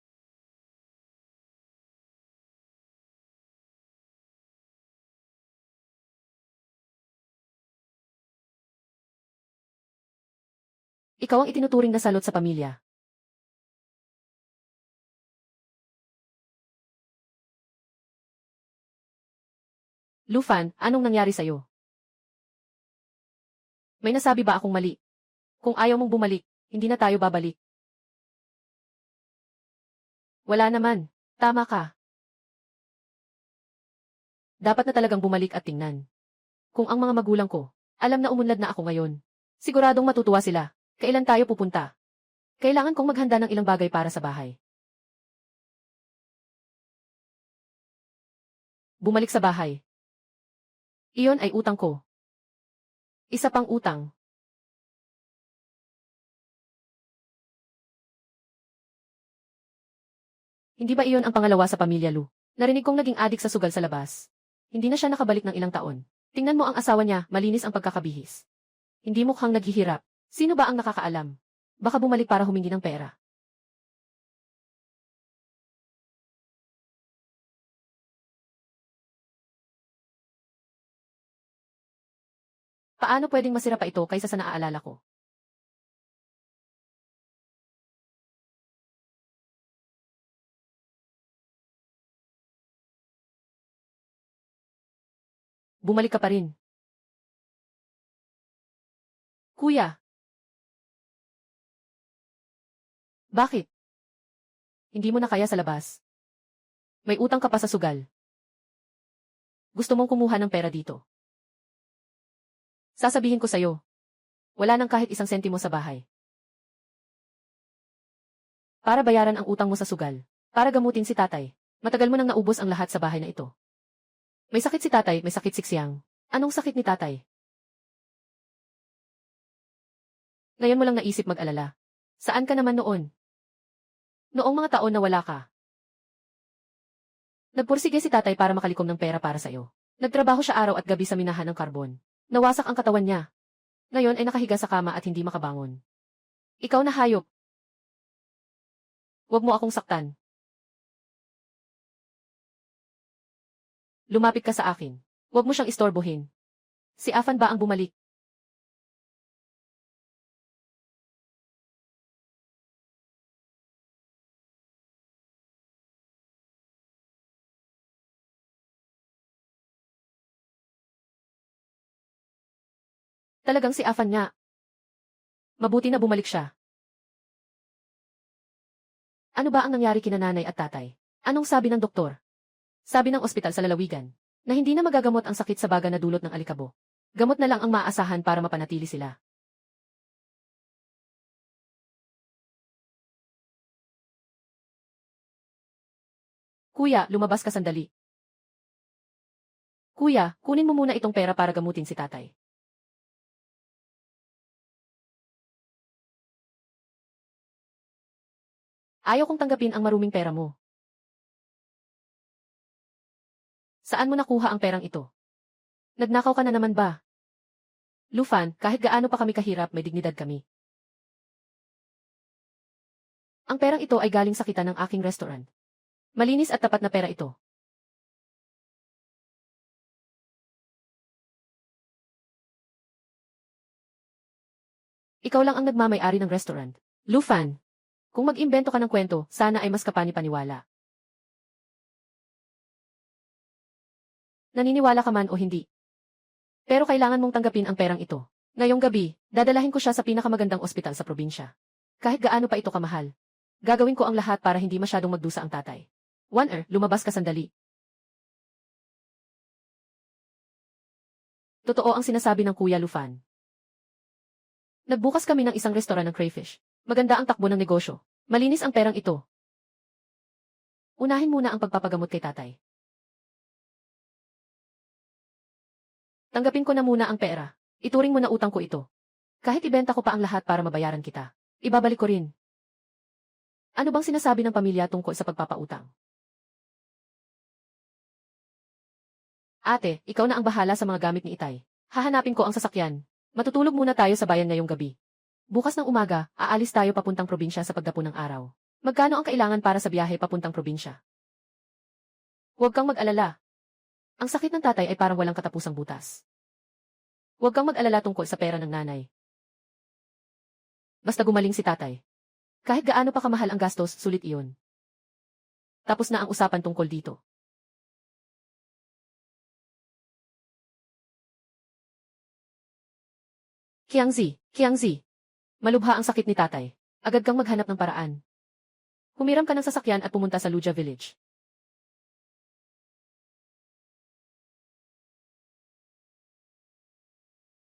Ikaw ang itinuturing na salot sa pamilya. Lufan, anong nangyari sa'yo? May nasabi ba akong mali? Kung ayaw mong bumalik, hindi na tayo babalik. Wala naman. Tama ka. Dapat na talagang bumalik at tingnan. Kung ang mga magulang ko, alam na umunlad na ako ngayon. Siguradong matutuwa sila. Kailan tayo pupunta? Kailangan kong maghanda ng ilang bagay para sa bahay. Bumalik sa bahay. Iyon ay utang ko. Isa pang utang. Hindi ba iyon ang pangalawa sa pamilya, Lu? Narinig kong naging adik sa sugal sa labas. Hindi na siya nakabalik ng ilang taon. Tingnan mo ang asawa niya, malinis ang pagkakabihis. Hindi mukhang naghihirap. Sino ba ang nakakaalam? Baka bumalik para humingi ng pera. Paano pwedeng masira pa ito kaysa sa naaalala ko? Bumalik ka pa rin. Kuya, bakit? Hindi mo na kaya sa labas. May utang ka pa sa sugal. Gusto mong kumuha ng pera dito. Sasabihin ko sa'yo. Wala nang kahit isang sentimo sa bahay. Para bayaran ang utang mo sa sugal. Para gamutin si tatay. Matagal mo nang naubos ang lahat sa bahay na ito. May sakit si tatay, may sakit si Xiang. Anong sakit ni tatay? Ngayon mo lang naisip mag-alala. Saan ka naman noon? Noong mga taon na wala ka. Nagpursige si tatay para makalikom ng pera para sa'yo. Nagtrabaho siya araw at gabi sa minahan ng karbon. Nawasak ang katawan niya. Ngayon ay nakahiga sa kama at hindi makabangon. Ikaw na hayop. Huwag mo akong saktan. Lumapit ka sa akin. Huwag mo siyang istorbohin. Si Afan ba ang bumalik? Talagang si Afan nga. Mabuti na bumalik siya. Ano ba ang nangyari kina nanay at tatay? Anong sabi ng doktor? Sabi ng ospital sa lalawigan, na hindi na magagamot ang sakit sa baga na dulot ng alikabo. Gamot na lang ang maaasahan para mapanatili sila. Kuya, lumabas ka sandali. Kuya, kunin mo muna itong pera para gamutin si tatay. Ayaw kong tanggapin ang maruming pera mo. Saan mo nakuha ang perang ito? Nagnakaw ka na naman ba? Lufan, kahit gaano pa kami kahirap, may dignidad kami. Ang perang ito ay galing sa kita ng aking restaurant. Malinis at tapat na pera ito. Ikaw lang ang nagmamay-ari ng restaurant. Lufan, kung mag-imbento ka ng kwento, sana ay mas kapani-paniwala. Naniniwala ka man o hindi. Pero kailangan mong tanggapin ang perang ito. Ngayong gabi, dadalahin ko siya sa pinakamagandang ospital sa probinsya. Kahit gaano pa ito kamahal. Gagawin ko ang lahat para hindi masyadong magdusa ang tatay. Lumabas ka sandali. Totoo ang sinasabi ng Kuya Lufan. Nagbukas kami ng isang restoran ng crayfish. Maganda ang takbo ng negosyo. Malinis ang perang ito. Unahin muna ang pagpapagamot kay tatay. Tanggapin ko na muna ang pera. Ituring mo na utang ko ito. Kahit ibenta ko pa ang lahat para mabayaran kita, ibabalik ko rin. Ano bang sinasabi ng pamilya tungkol sa pagpapautang? Ate, ikaw na ang bahala sa mga gamit ni Itay. Hahanapin ko ang sasakyan. Matutulog muna tayo sa bayan ngayong gabi. Bukas ng umaga, aalis tayo papuntang probinsya sa pagdapo ng araw. Magkano ang kailangan para sa biyahe papuntang probinsya? Huwag kang mag-alala. Ang sakit ng tatay ay parang walang katapusang butas. Huwag kang mag-alala tungkol sa pera ng nanay. Basta gumaling si tatay. Kahit gaano pa kamahal ang gastos, sulit iyon. Tapos na ang usapan tungkol dito. Kiangzi. Malubha ang sakit ni tatay. Agad kang maghanap ng paraan. Humiram ka ng sasakyan at pumunta sa Luja Village.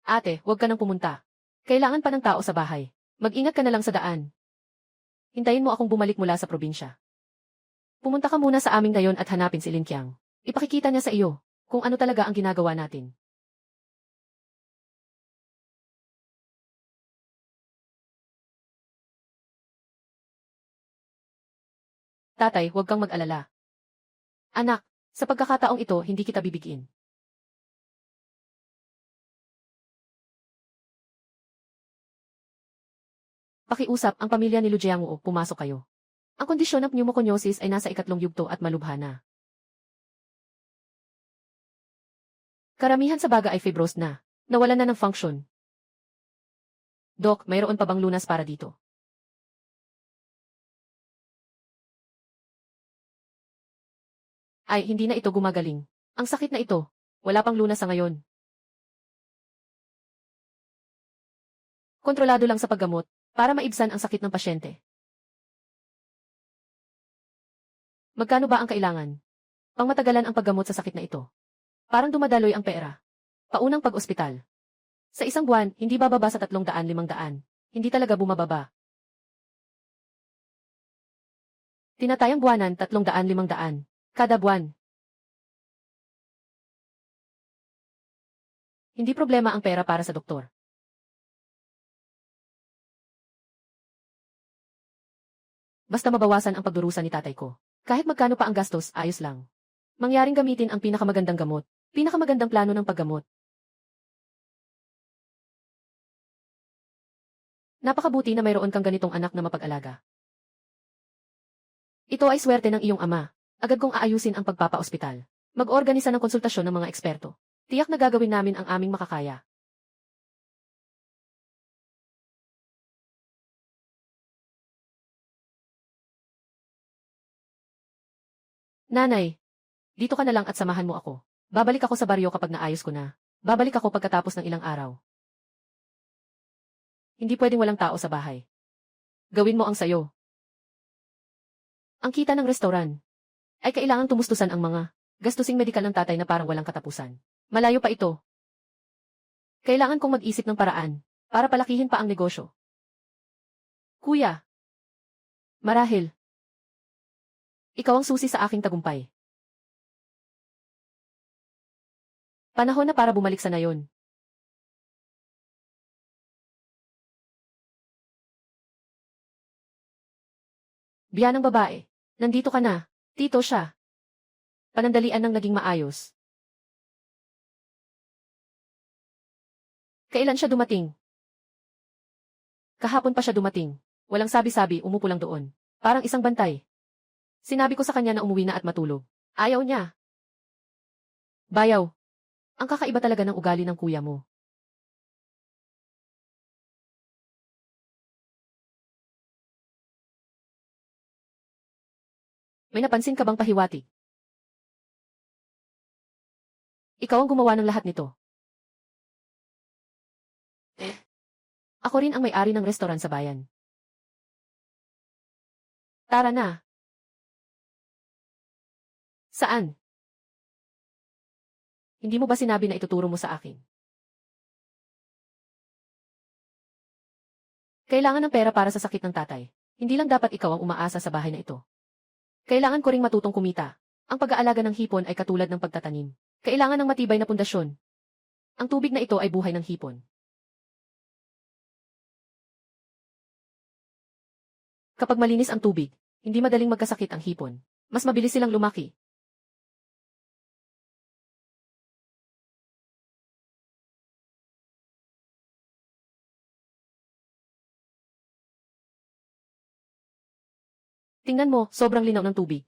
Ate, huwag ka nang pumunta. Kailangan pa ng tao sa bahay. Mag-ingat ka na lang sa daan. Hintayin mo akong bumalik mula sa probinsya. Pumunta ka muna sa aming ngayon at hanapin si Lin Qiang. Ipakikita niya sa iyo kung ano talaga ang ginagawa natin. Tatay, huwag kang mag-alala. Anak, sa pagkakataong ito, hindi kita bibigin. Pakiusap, ang pamilya ni Lu Jiangwo, pumasok kayo. Ang kondisyon ng pneumoconiosis ay nasa ikatlong yugto at malubha na. Karamihan sa baga ay fibrosed na. Nawalan na ng function. Dok, mayroon pa bang lunas para dito? Ay, hindi na ito gumagaling. Ang sakit na ito. Wala pang lunas sa ngayon. Kontrolado lang sa paggamot, para maibsan ang sakit ng pasyente. Magkano ba ang kailangan? Pangmatagalan ang paggamot sa sakit na ito. Parang dumadaloy ang pera. Paunang pag-ospital. Sa isang buwan, hindi bababa sa 300-500. Hindi talaga bumababa. Tinatayang buwanan 300-500. Kada buwan. Hindi problema ang pera para sa doktor. Basta mabawasan ang pagdurusa ni tatay ko. Kahit magkano pa ang gastos, ayos lang. Mangyaring gamitin ang pinakamagandang gamot, pinakamagandang plano ng paggamot. Napakabuti na mayroon kang ganitong anak na mapag-alaga. Ito ay swerte ng iyong ama. Agad kong aayusin ang pagpapa-ospital. Mag-organisa ng konsultasyon ng mga eksperto. Tiyak na gagawin namin ang aming makakaya. Nanay, dito ka na lang at samahan mo ako. Babalik ako sa baryo kapag naayos ko na. Babalik ako pagkatapos ng ilang araw. Hindi pwedeng walang tao sa bahay. Gawin mo ang sayo. Ang kita ng restaurant ay kailangang tumustusan ang mga gastusing medikal ng tatay na parang walang katapusan. Malayo pa ito. Kailangan kong mag-isip ng paraan para palakihin pa ang negosyo. Kuya, marahil ikaw ang susi sa aking tagumpay. Panahon na para bumalik sa nayon. Biyanang babae. Nandito ka na. Tito siya. Panandalian ng naging maayos. Kailan siya dumating? Kahapon pa siya dumating. Walang sabi-sabi, umupo lang doon. Parang isang bantay. Sinabi ko sa kanya na umuwi na at matulog. Ayaw niya. Bayaw. Ang kakaiba talaga ng ugali ng kuya mo. May napansin ka bang pahiwatig? Ikaw ang gumawa ng lahat nito. Ako rin ang may-ari ng restoran sa bayan. Tara na. Saan? Hindi mo ba sinabi na ituturo mo sa akin? Kailangan ng pera para sa sakit ng tatay. Hindi lang dapat ikaw ang umaasa sa bahay na ito. Kailangan ko ring matutong kumita. Ang pag-aalaga ng hipon ay katulad ng pagtatanim. Kailangan ng matibay na pundasyon. Ang tubig na ito ay buhay ng hipon. Kapag malinis ang tubig, hindi madaling magkasakit ang hipon. Mas mabilis silang lumaki. Tingnan mo, sobrang linaw ng tubig.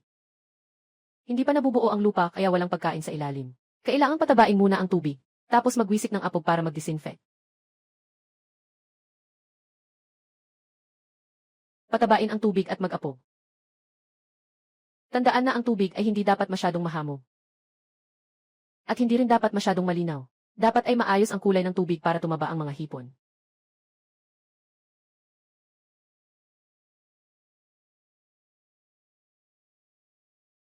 Hindi pa nabubuo ang lupa kaya walang pagkain sa ilalim. Kailangang patabain muna ang tubig, tapos magwisik ng apog para mag-disinfect. Patabain ang tubig at mag-apog. Tandaan na ang tubig ay hindi dapat masyadong mahamog. At hindi rin dapat masyadong malinaw. Dapat ay maayos ang kulay ng tubig para tumaba ang mga hipon.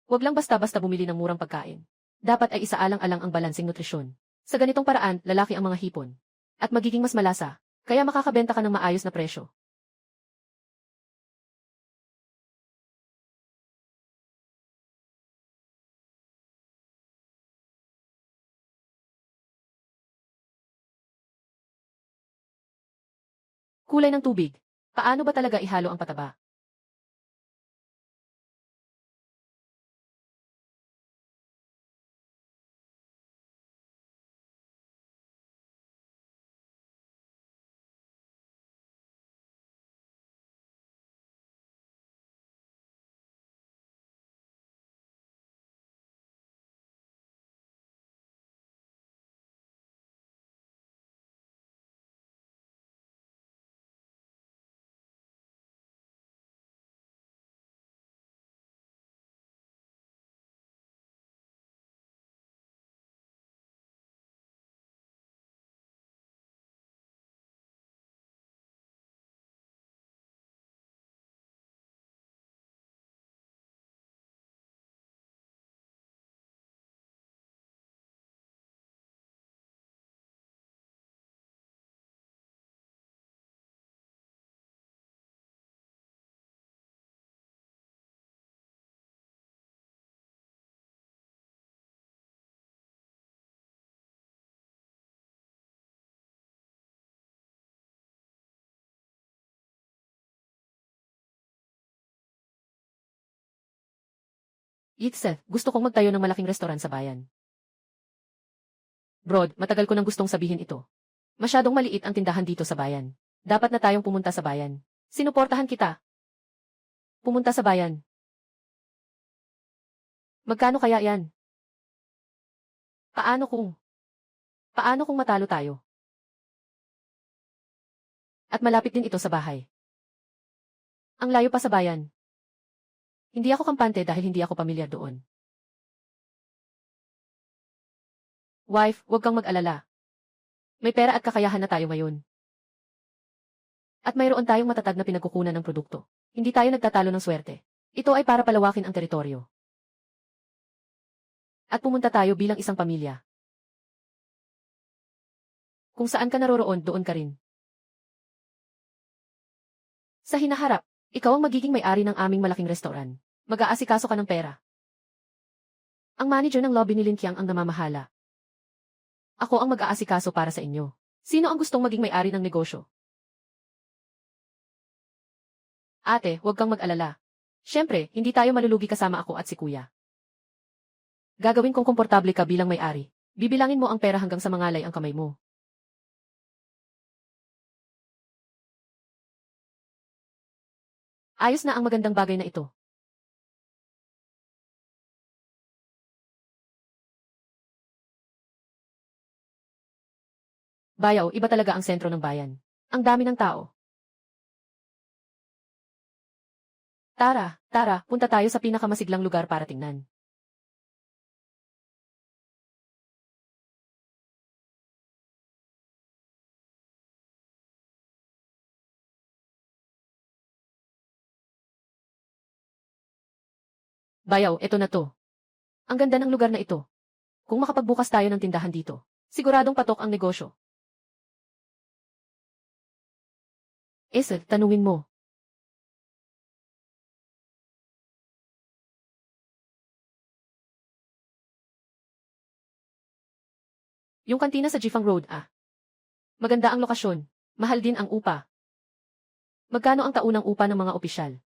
Huwag lang basta-basta bumili ng murang pagkain. Dapat ay isaalang-alang ang balanseng nutrisyon. Sa ganitong paraan, lalaki ang mga hipon. At magiging mas malasa, kaya makakabenta ka ng maayos na presyo. Kulay ng tubig. Paano ba talaga ihalo ang pataba? Yitseth, gusto kong magtayo ng malaking restoran sa bayan. Brod, matagal ko nang gustong sabihin ito. Masyadong maliit ang tindahan dito sa bayan. Dapat na tayong pumunta sa bayan. Sinuportahan kita. Pumunta sa bayan. Magkano kaya yan? Paano kung? Paano kung matalo tayo? At malapit din ito sa bahay. Ang layo pa sa bayan. Hindi ako kampante dahil hindi ako pamilyar doon. Wife, huwag kang mag-alala. May pera at kakayahan na tayo ngayon. At mayroon tayong matatag na pinagkukunan ng produkto. Hindi tayo nagtatalo ng swerte. Ito ay para palawakin ang teritoryo. At pumunta tayo bilang isang pamilya. Kung saan ka naroroon, doon ka rin. Sa hinaharap, ikaw ang magiging may-ari ng aming malaking restoran. Mag-aasikaso ka ng pera. Ang manager ng lobby ni Lin Qiang ang namamahala. Ako ang mag-aasikaso para sa inyo. Sino ang gustong maging may-ari ng negosyo? Ate, huwag kang mag-alala. Siyempre, hindi tayo malulugi kasama ako at si kuya. Gagawin kong komportable ka bilang may-ari. Bibilangin mo ang pera hanggang sa mangalay ang kamay mo. Ayos na ang magandang bagay na ito. Bayaw, iba talaga ang sentro ng bayan. Ang dami ng tao. Tara, punta tayo sa pinakamasiglang lugar para tingnan. Bayaw, eto na to. Ang ganda ng lugar na ito. Kung makapagbukas tayo ng tindahan dito, siguradong patok ang negosyo. Sir, tanungin mo. Yung kantina sa Jifang Road, Maganda ang lokasyon. Mahal din ang upa. Magkano ang taunang upa ng mga opisyal?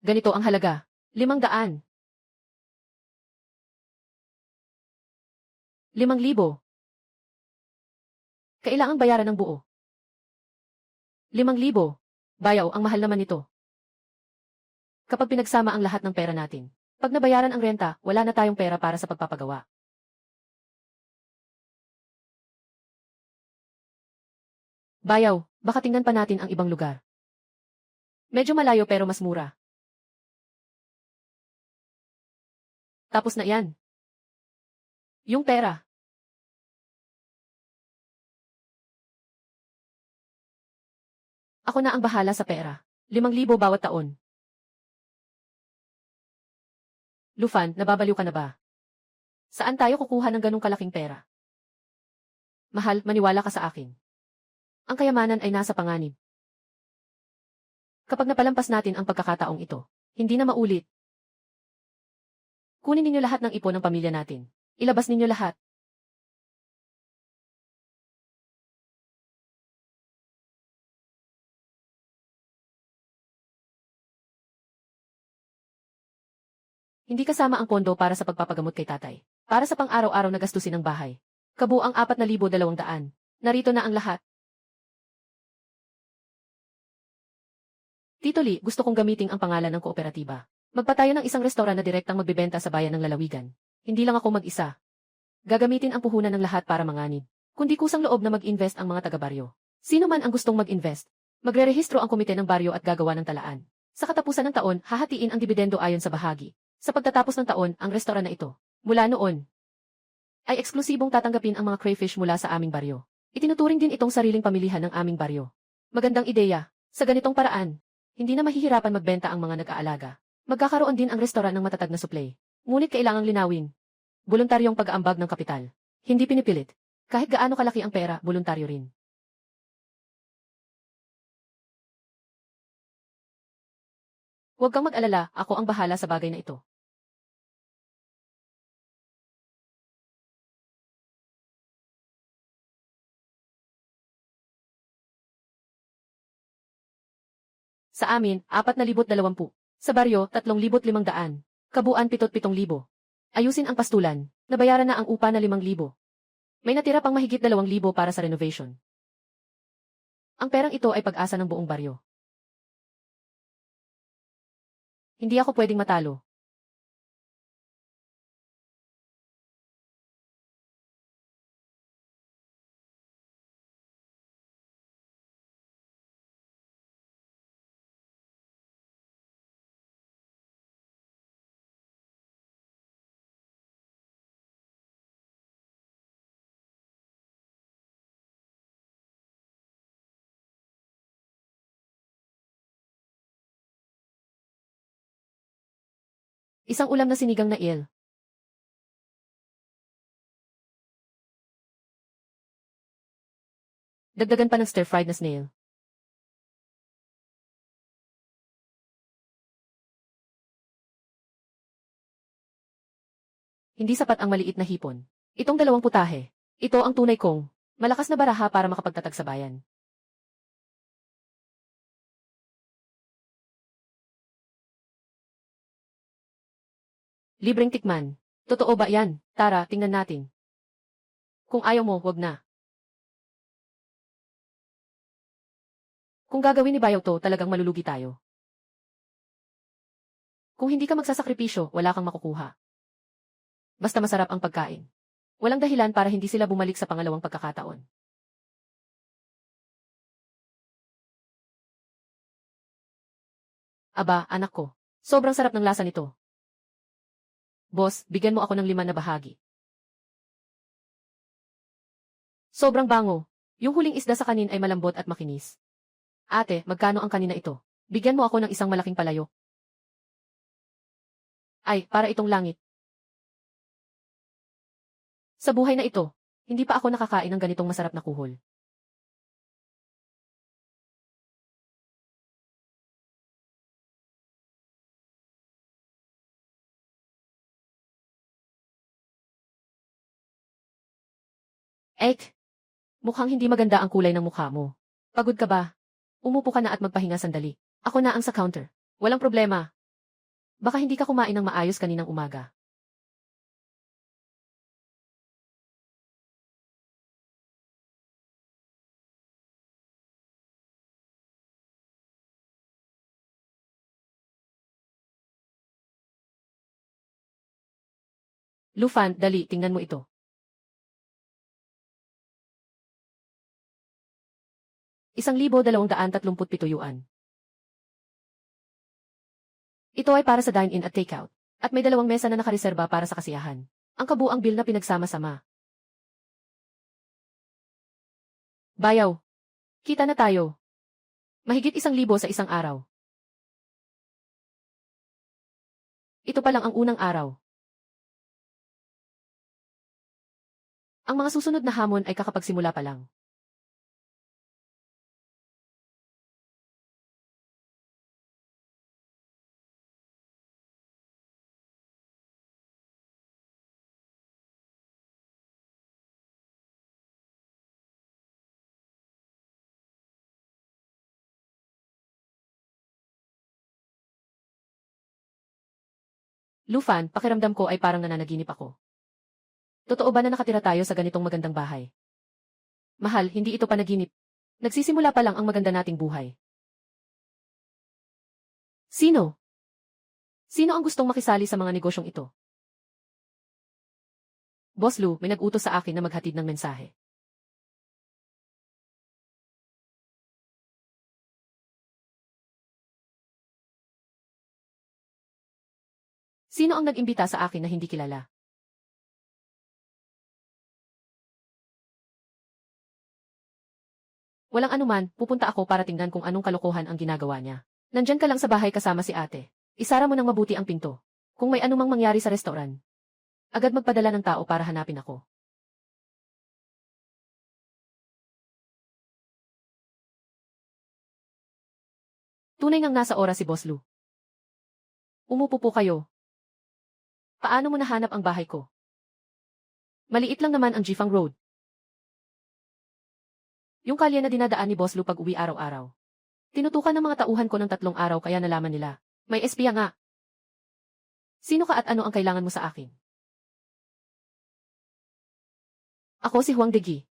Ganito ang halaga. 500. 5,000. Kailangang bayaran ng buo. 5,000. Bayaw, ang mahal naman nito. Kapag pinagsama ang lahat ng pera natin, pag nabayaran ang renta, wala na tayong pera para sa pagpapagawa. Bayaw, baka tingnan pa natin ang ibang lugar. Medyo malayo pero mas mura. Tapos na yan. Yung pera. Ako na ang bahala sa pera. 5,000 bawat taon. Lufan, nababaliw ka na ba? Saan tayo kukuha ng ganong kalaking pera? Mahal, maniwala ka sa akin. Ang kayamanan ay nasa panganib. Kapag napalampas natin ang pagkakataong ito, hindi na maulit. Kunin ninyo lahat ng ipon ng pamilya natin. Ilabas ninyo lahat. Hindi kasama ang pondo para sa pagpapagamot kay tatay. Para sa pang-araw-araw na gastusin ng bahay. Kabuang 4,200. Narito na ang lahat. Tito Lee, gusto kong gamitin ang pangalan ng kooperatiba. Magpatayo ng isang restoran na direktang magbebenta sa bayan ng lalawigan. Hindi lang ako mag-isa. Gagamitin ang puhunan ng lahat para manganib. Kundi kusang loob na mag-invest ang mga taga-baryo. Sino man ang gustong mag-invest, magre-rehistro ang komite ng baryo at gagawa ng talaan. Sa katapusan ng taon, hahatiin ang dibidendo ayon sa bahagi. Sa pagtatapos ng taon, ang restoran na ito, mula noon, ay eksklusibong tatanggapin ang mga crayfish mula sa aming baryo. Itinuturing din itong sariling pamilihan ng aming baryo. Magandang ideya. Sa ganitong paraan, hindi na mahihirapan magbenta ang mga nag-aalaga. Magkakaroon din ang restoran ng matatag na supply. Ngunit kailangang linawin. Voluntaryong pag-aambag ng kapital. Hindi pinipilit. Kahit gaano kalaki ang pera, voluntaryo rin. Huwag kang mag-alala, ako ang bahala sa bagay na ito. Sa amin, 4,020. Sa baryo, 3,500. Kabuuan 77,000. Ayusin ang pastulan. Nabayaran na ang upa na 5,000. May natira pang mahigit 2,000 para sa renovation. Ang perang ito ay pag-asa ng buong baryo. Hindi ako pwedeng matalo. Isang ulam na sinigang na eel. Dagdagan pa ng stir-fried na snail. Hindi sapat ang maliit na hipon. Itong dalawang putahe. Ito ang tunay kong malakas na baraha para makapagtatag sa bayan. Libreng tikman. Totoo ba yan? Tara, tingnan natin. Kung ayaw mo, wag na. Kung gagawin ni Bayaw to, talagang malulugi tayo. Kung hindi ka magsasakripisyo, wala kang makukuha. Basta masarap ang pagkain. Walang dahilan para hindi sila bumalik sa pangalawang pagkakataon. Aba, anak ko. Sobrang sarap ng lasa nito. Boss, bigyan mo ako ng 5 na bahagi. Sobrang bango. Yung huling isda sa kanin ay malambot at makinis. Ate, magkano ang kanina ito? Bigyan mo ako ng isang malaking palayok. Ay, para itong langit. Sa buhay na ito, hindi pa ako nakakain ng ganitong masarap na kuhol. Ek, mukhang hindi maganda ang kulay ng mukha mo. Pagod ka ba? Umupo ka na at magpahinga sandali. Ako na ang sa counter. Walang problema. Baka hindi ka kumain ng maayos kaninang umaga. Lufan, dali, tingnan mo ito. 1,237 yuan. Ito ay para sa dine-in at takeout. At may 2 mesa na nakareserba para sa kasiyahan. Ang kabuang bill na pinagsama-sama. Bayaw. Kita na tayo. Mahigit 1,000 sa isang araw. Ito pa lang ang unang araw. Ang mga susunod na hamon ay kakapagsimula pa lang. Lufan, pakiramdam ko ay parang nananaginip ako. Totoo ba na nakatira tayo sa ganitong magandang bahay? Mahal, hindi ito panaginip. Nagsisimula pa lang ang maganda nating buhay. Sino? Sino ang gustong makisali sa mga negosyong ito? Boss Lu, may nag-utos sa akin na maghatid ng mensahe. Sino ang nag-imbita sa akin na hindi kilala? Walang anuman, pupunta ako para tingnan kung anong kalokohan ang ginagawa niya. Nandyan ka lang sa bahay kasama si ate. Isara mo ng mabuti ang pinto. Kung may anumang mangyari sa restaurant, agad magpadala ng tao para hanapin ako. Tunay ngang nasa oras si Boss Lu. Umupo po kayo. Paano mo nahanap ang bahay ko? Maliit lang naman ang Jifang Road. Yung kalye na dinadaan ni Boss Lu pag uwi araw-araw. Tinutukan ng mga tauhan ko ng 3 araw kaya nalaman nila. May espiya nga. Sino ka at ano ang kailangan mo sa akin? Ako si Huang Degi.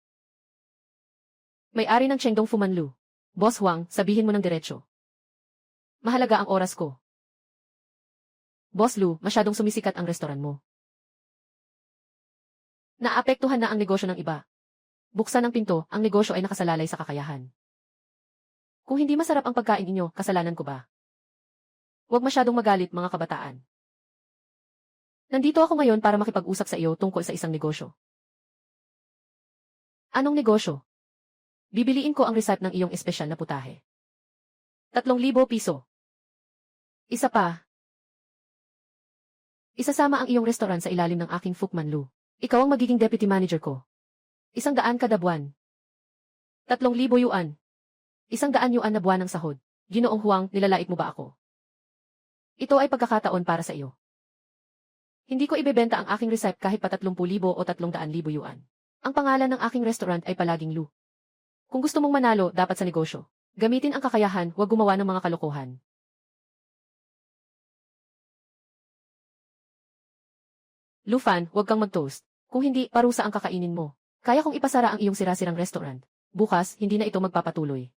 May-ari ng Chengdong Fumanlu. Boss Huang, sabihin mo ng diretsyo. Mahalaga ang oras ko. Boss Lu, masyadong sumisikat ang restoran mo. Naapektuhan na ang negosyo ng iba. Buksan ang pinto, ang negosyo ay nakasalalay sa kakayahan. Kung hindi masarap ang pagkain inyo, kasalanan ko ba? Huwag masyadong magalit, mga kabataan. Nandito ako ngayon para makipag-usap sa iyo tungkol sa isang negosyo. Anong negosyo? Bibiliin ko ang recipe ng iyong espesyal na putahe. 3,000 piso. Isa pa. Isasama ang iyong restaurant sa ilalim ng aking Fukmanlu. Ikaw ang magiging deputy manager ko. 100 kada buwan. 3,000 yuan. 100 yuan na buwan ng sahod. Ginoong Huang, nilalait mo ba ako? Ito ay pagkakataon para sa iyo. Hindi ko ibebenta ang aking recipe kahit pa 30,000 o 300,000 yuan. Ang pangalan ng aking restaurant ay palaging Lu. Kung gusto mong manalo, dapat sa negosyo. Gamitin ang kakayahan, huwag gumawa ng mga kalokohan. Lu Fan, huwag kang mag-toast. Kung hindi, parusa ang kakainin mo. Kaya kong ipasara ang iyong sira-sirang restaurant. Bukas, hindi na ito magpapatuloy.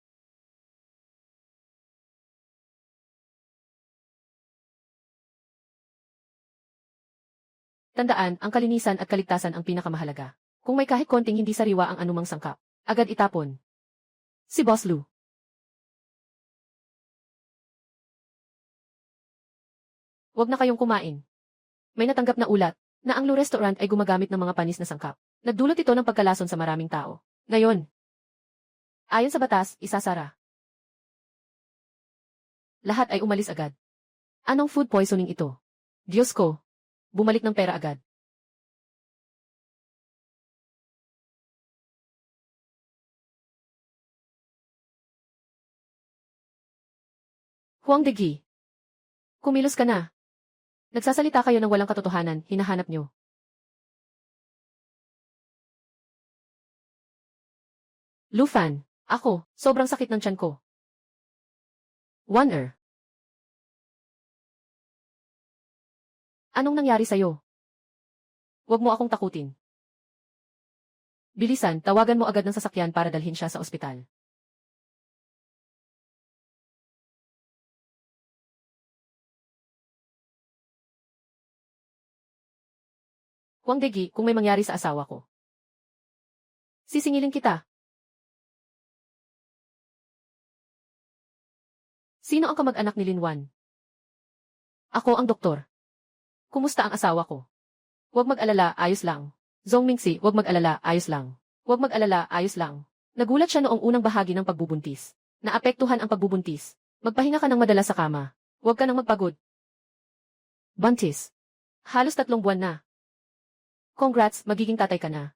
Tandaan, ang kalinisan at kaligtasan ang pinakamahalaga. Kung may kahit konting hindi sariwa ang anumang sangkap, agad itapon. Si Boss Lu. Huwag na kayong kumain. May natanggap na ulat na ang Lu Restaurant ay gumagamit ng mga panis na sangkap. Nagdulot ito ng pagkalason sa maraming tao. Ngayon, ayon sa batas, isasara. Lahat ay umalis agad. Anong food poisoning ito? Diyos ko, bumalik ng pera agad. Huang Degi. Kumilos ka na. Nagsasalita kayo ng walang katotohanan, hinahanap nyo. Lu Fan, ako, sobrang sakit ng tiyan ko. Wonder. Anong nangyari sa'yo? Huwag mo akong takutin. Bilisan, tawagan mo agad ng sasakyan para dalhin siya sa ospital. Huang Degi, kung may mangyari sa asawa ko. Sisingilin kita. Sino ang kamag-anak ni Lin Wan? Ako ang doktor. Kumusta ang asawa ko? Huwag mag-alala, ayos lang. Zhong Mingxi, huwag mag-alala, ayos lang. Huwag mag-alala, ayos lang. Nagulat siya noong unang bahagi ng pagbubuntis. Naapektuhan ang pagbubuntis. Magpahinga ka ng madalas sa kama. Huwag ka nang magpagod. Buntis. Halos 3 buwan na. Congrats, magiging tatay ka na.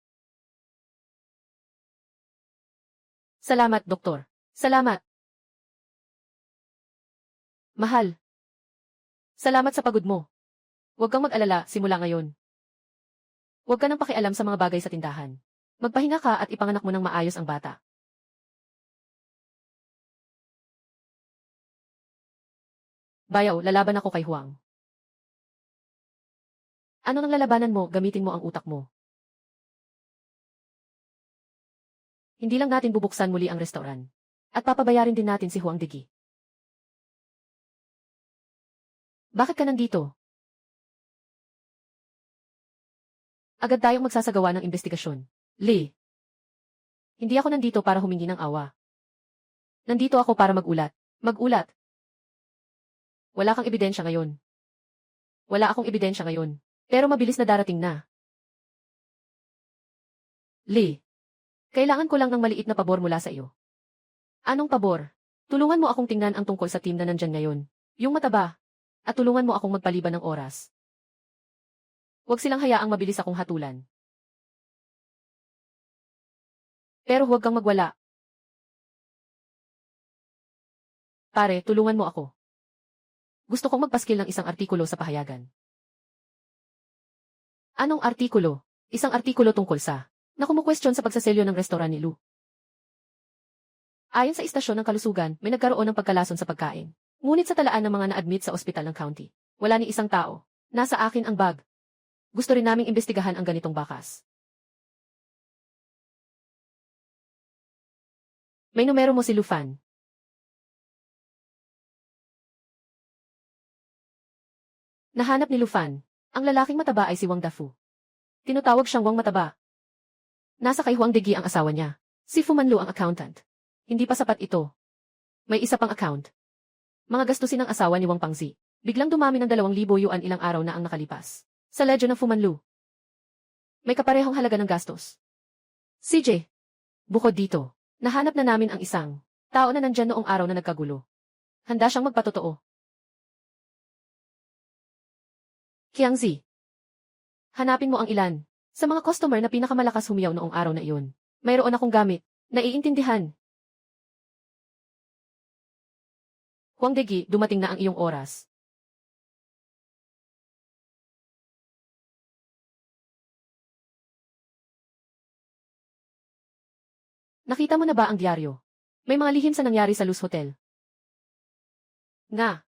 Salamat, doktor. Salamat. Mahal. Salamat sa pagod mo. Huwag kang mag-alala, simula ngayon. Huwag ka nang pakialam sa mga bagay sa tindahan. Magpahinga ka at ipanganak mo ng maayos ang bata. Bayaw, lalaban ako kay Huang. Ano nang lalabanan mo, gamitin mo ang utak mo. Hindi lang natin bubuksan muli ang restaurant. At papabayarin din natin si Huang Degi. Bakit ka nandito? Agad tayong magsasagawa ng investigasyon. Lee. Hindi ako nandito para humingi ng awa. Nandito ako para mag-ulat. Mag-ulat. Wala kang ebidensya ngayon. Wala akong ebidensya ngayon. Pero mabilis na darating na. Lee. Kailangan ko lang ng maliit na pabor mula sa iyo. Anong pabor? Tulungan mo akong tingnan ang tungkol sa team na nandyan ngayon. Yung mataba. At tulungan mo akong magpaliban ng oras. Huwag silang hayaang mabilis akong hatulan. Pero huwag kang magwala. Pare, tulungan mo ako. Gusto kong magpaskil ng isang artikulo sa pahayagan. Anong artikulo? Isang artikulo tungkol sa na kumukwestiyon sa pagsaselyo ng restoran ni Lu. Ayon sa istasyon ng kalusugan, may nagkaroon ng pagkalason sa pagkain. Ngunit sa talaan ng mga na-admit sa ospital ng county, wala ni isang tao. Nasa akin ang bag. Gusto rin naming imbestigahan ang ganitong bakas. May numero mo si Lu Fan. Nahanap ni Lu Fan. Ang lalaking mataba ay si Wang Dafu. Tinutawag siyang Wang Mataba. Nasa kay Huang Degi ang asawa niya. Si Fu Manlu ang accountant. Hindi pa sapat ito. May isa pang account. Mga gastusin ng asawa ni Wang Pangzi. Biglang dumami ng 2,000 yuan ilang araw na ang nakalipas. Sa ledyo ng Fu Manlu. May kaparehong halaga ng gastos. CJ. Bukod dito, nahanap na namin ang isang tao na nandyan noong araw na nagkagulo. Handa siyang magpatotoo. Qiangzi. Hanapin mo ang ilan sa mga customer na pinakamalakas humiyaw noong araw na iyon. Mayroon akong gamit. Naiintindihan. Huang Degi, dumating na ang iyong oras. Nakita mo na ba ang diaryo? May mga lihim sa nangyari sa Luz Hotel. Nga.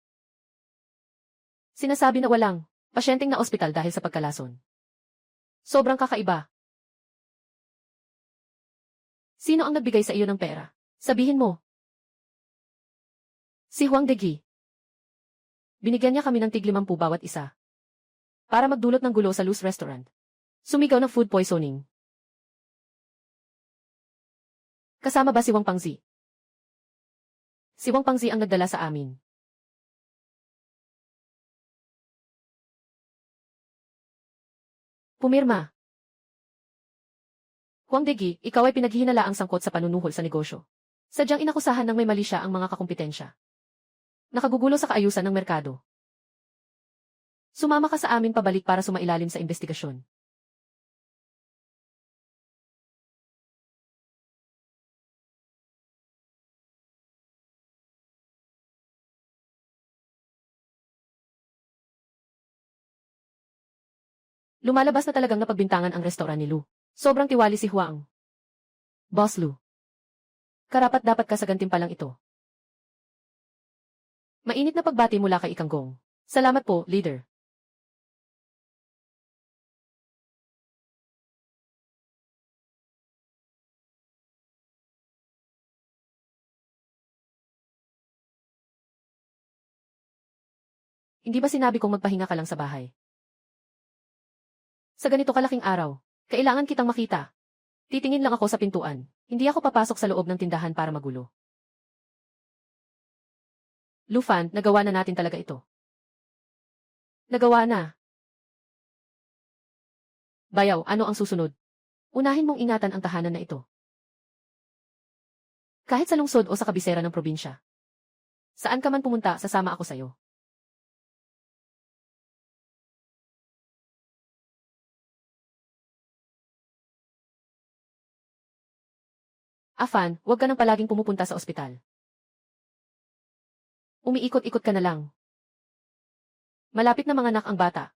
Sinasabi na walang pasyenteng na ospital dahil sa pagkalason. Sobrang kakaiba. Sino ang nagbigay sa iyo ng pera? Sabihin mo. Si Huang Degi. Binigyan niya kami ng tig-50 bawat isa. Para magdulot ng gulo sa Luz Restaurant. Sumigaw ng food poisoning. Kasama ba si Wang Pangzi? Si Wang Pangzi ang nagdala sa amin. Pumirma. Huang Degi, ikaw ay pinaghihinalaang sangkot sa panunuhol sa negosyo. Sadyang inakusahan ng may mali siya ang mga kakumpetensya. Nakagugulo sa kaayusan ng merkado. Sumama ka sa amin pabalik para sumailalim sa investigasyon. Lumalabas na talagang napagbintangan ang restaurant ni Lu. Sobrang tiwali si Huang. Boss Lu. Karapat dapat ka sa gantimpalang ito. Mainit na pagbati mula kay Ikanggong. Salamat po, leader. Hindi ba sinabi kong magpahinga ka lang sa bahay? Sa ganito kalaking araw, kailangan kitang makita. Titingin lang ako sa pintuan. Hindi ako papasok sa loob ng tindahan para magulo. Lufan, nagawa na natin talaga ito. Nagawa na. Bayaw, ano ang susunod? Unahin mong ingatan ang tahanan na ito. Kahit sa lungsod o sa kabisera ng probinsya. Saan ka man pumunta, sasama ako sa'yo. Afan, huwag ka nang palaging pumupunta sa ospital. Umiikot-ikot ka na lang. Malapit na manganak ang bata.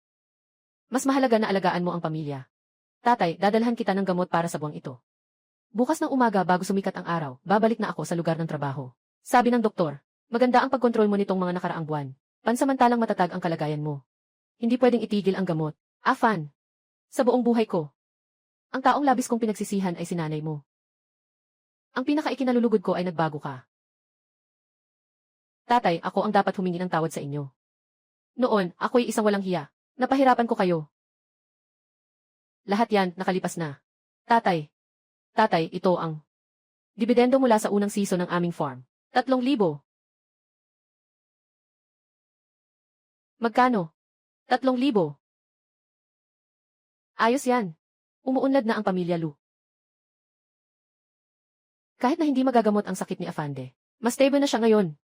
Mas mahalaga na alagaan mo ang pamilya. Tatay, dadalhan kita ng gamot para sa buwang ito. Bukas ng umaga bago sumikat ang araw, babalik na ako sa lugar ng trabaho. Sabi ng doktor, maganda ang pagkontrol mo nitong mga nakaraang buwan. Pansamantalang matatag ang kalagayan mo. Hindi pwedeng itigil ang gamot. Afan, sa buong buhay ko. Ang taong labis kong pinagsisihan ay sinanay mo. Ang pinakaikinalulugod ko ay nagbago ka. Tatay, ako ang dapat humingi ng tawad sa inyo. Noon, ako'y isang walang hiya. Napahirapan ko kayo. Lahat yan, nakalipas na. Tatay. Tatay, ito ang dividendo mula sa unang season ng aming farm. 3,000. Magkano? 3,000. Ayos yan. Umuunlad na ang pamilya Lu. Kahit na hindi magagamot ang sakit ni Afande, mas stable na siya ngayon.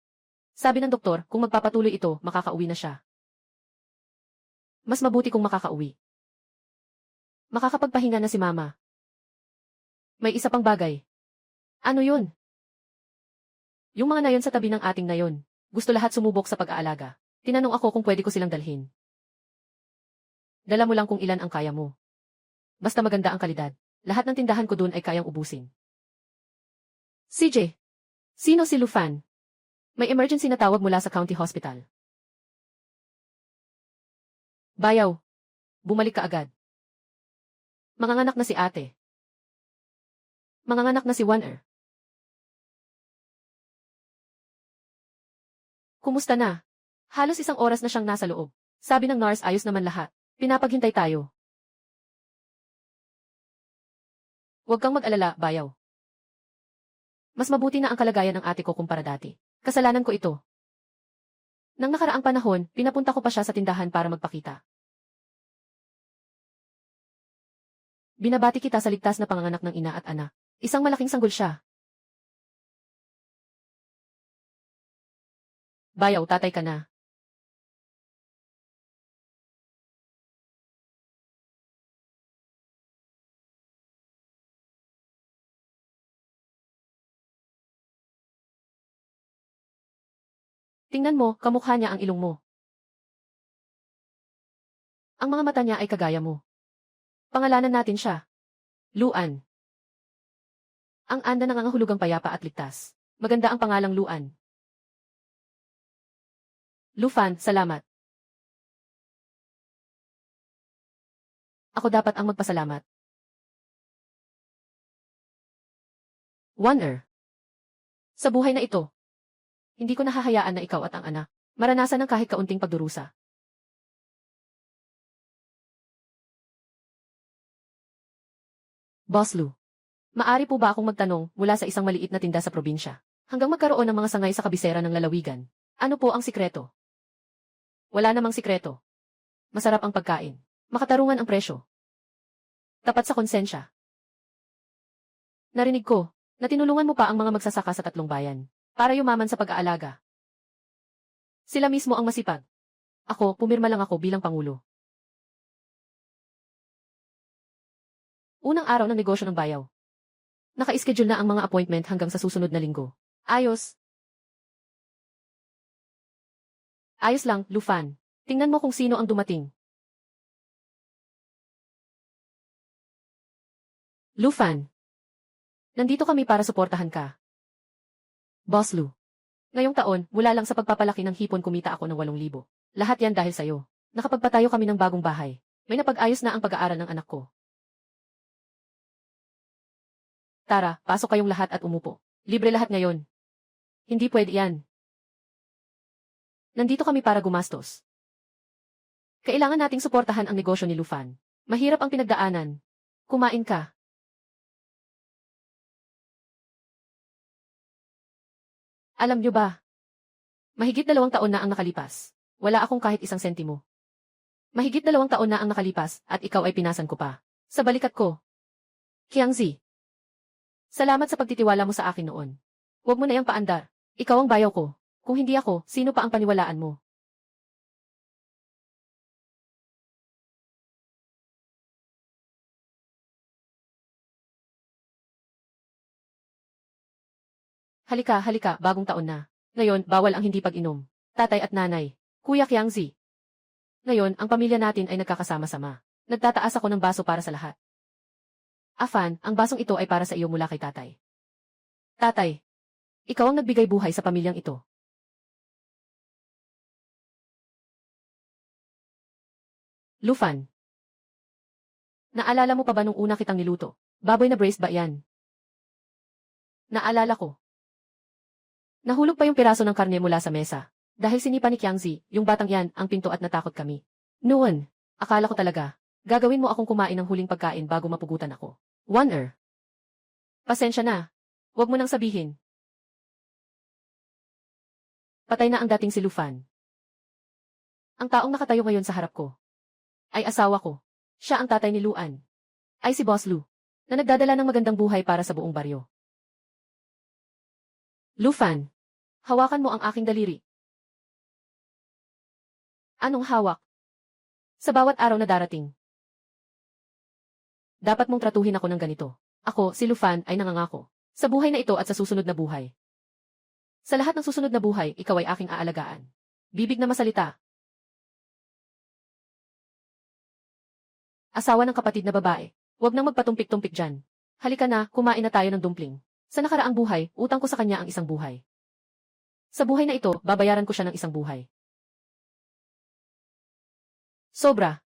Sabi ng doktor, kung magpapatuloy ito, makakauwi na siya. Mas mabuti kung makakauwi. Makakapagpahinga na si Mama. May isa pang bagay. Ano yun? Yung mga nayon sa tabi ng ating nayon, gusto lahat sumubok sa pag-aalaga. Tinanong ako kung pwede ko silang dalhin. Dala mo lang kung ilan ang kaya mo. Basta maganda ang kalidad. Lahat ng tindahan ko dun ay kayang ubusin. CJ. Sino si Lufan? May emergency na tawag mula sa county hospital. Bayaw. Bumalik ka agad. Manganganak na si ate. Manganganak na si Waner. Kumusta na? Halos 1 oras na siyang nasa loob. Sabi ng nurse ayos naman lahat. Pinapaghintay tayo. Huwag kang mag-alala, Bayaw. Mas mabuti na ang kalagayan ng ate ko kumpara dati. Kasalanan ko ito. Nang nakaraang panahon, pinapunta ko pa siya sa tindahan para magpakita. Binabati kita sa ligtas na panganganak ng ina at anak. Isang malaking sanggol siya. Bayaw, tatay ka na. Tingnan mo, kamukha niya ang ilong mo. Ang mga mata niya ay kagaya mo. Pangalanan natin siya. Luan. Ang anda nangangahulugang payapa at ligtas. Maganda ang pangalang Luan. Lufan, salamat. Ako dapat ang magpasalamat. Wonder. Sa buhay na ito, hindi ko nahahayaan na ikaw at ang anak maranasan ng kahit kaunting pagdurusa. Boss Lu, maari po ba akong magtanong mula sa isang maliit na tinda sa probinsya hanggang magkaroon ng mga sangay sa kabisera ng lalawigan? Ano po ang sikreto? Wala namang sikreto. Masarap ang pagkain. Makatarungan ang presyo. Tapat sa konsensya. Narinig ko na tinulungan mo pa ang mga magsasaka sa 3 bayan para yumaman sa pag-aalaga. Sila mismo ang masipag. Ako, pumirma lang ako bilang pangulo. Unang araw ng negosyo ng bayaw. Naka-schedule na ang mga appointment hanggang sa susunod na linggo. Ayos. Ayos lang, Lufan. Tingnan mo kung sino ang dumating. Lufan. Nandito kami para suportahan ka. Boss Lu. Ngayong taon, mula lang sa pagpapalaki ng hipon kumita ako ng 8,000. Lahat yan dahil sa'yo. Nakapagpatayo kami ng bagong bahay. May napag-ayos na ang pag-aaral ng anak ko. Tara, pasok kayong lahat at umupo. Libre lahat ngayon. Hindi pwede yan. Nandito kami para gumastos. Kailangan nating suportahan ang negosyo ni Lufan. Mahirap ang pinagdaanan. Kumain ka. Alam nyo ba? Mahigit 2 taon na ang nakalipas. Wala akong kahit isang sentimo. Mahigit 2 taon na ang nakalipas at ikaw ay pinasan ko pa. Sa balikat ko. Qiangzi. Salamat sa pagtitiwala mo sa akin noon. Huwag mo na yang paandar. Ikaw ang bayaw ko. Kung hindi ako, sino pa ang paniwalaan mo? Halika, halika, bagong taon na. Ngayon, bawal ang hindi pag-inom. Tatay at nanay. Kuya Qiangzi. Ngayon, ang pamilya natin ay nagkakasama-sama. Nagtataas ako ng baso para sa lahat. Afan, ang basong ito ay para sa iyo mula kay tatay. Tatay, ikaw ang nagbigay buhay sa pamilyang ito. Lufan. Naalala mo pa ba nung una kitang niluto? Baboy na braised ba yan? Naalala ko. Nahulog pa yung piraso ng karne mula sa mesa. Dahil sinipa ni Qiangzi, yung batang yan, ang pinto at natakot kami. Noon, akala ko talaga, gagawin mo akong kumain ng huling pagkain bago mapugutan ako. Wonder. Pasensya na. Huwag mo nang sabihin. Patay na ang dating si Lufan. Ang taong nakatayo ngayon sa harap ko ay asawa ko. Siya ang tatay ni Luan. Ay si Boss Lu, na nagdadala ng magandang buhay para sa buong baryo. Lufan, hawakan mo ang aking daliri. Anong hawak? Sa bawat araw na darating. Dapat mong tratuhin ako ng ganito. Ako, si Lufan, ay nangangako. Sa buhay na ito at sa susunod na buhay. Sa lahat ng susunod na buhay, ikaw ay aking aalagaan. Bibig na masalita. Asawa ng kapatid na babae. Huwag nang magpatumpik-tumpik dyan. Halika na, kumain na tayo ng dumpling. Sa nakaraang buhay, utang ko sa kanya ang isang buhay. Sa buhay na ito, babayaran ko siya ng isang buhay. Sobra.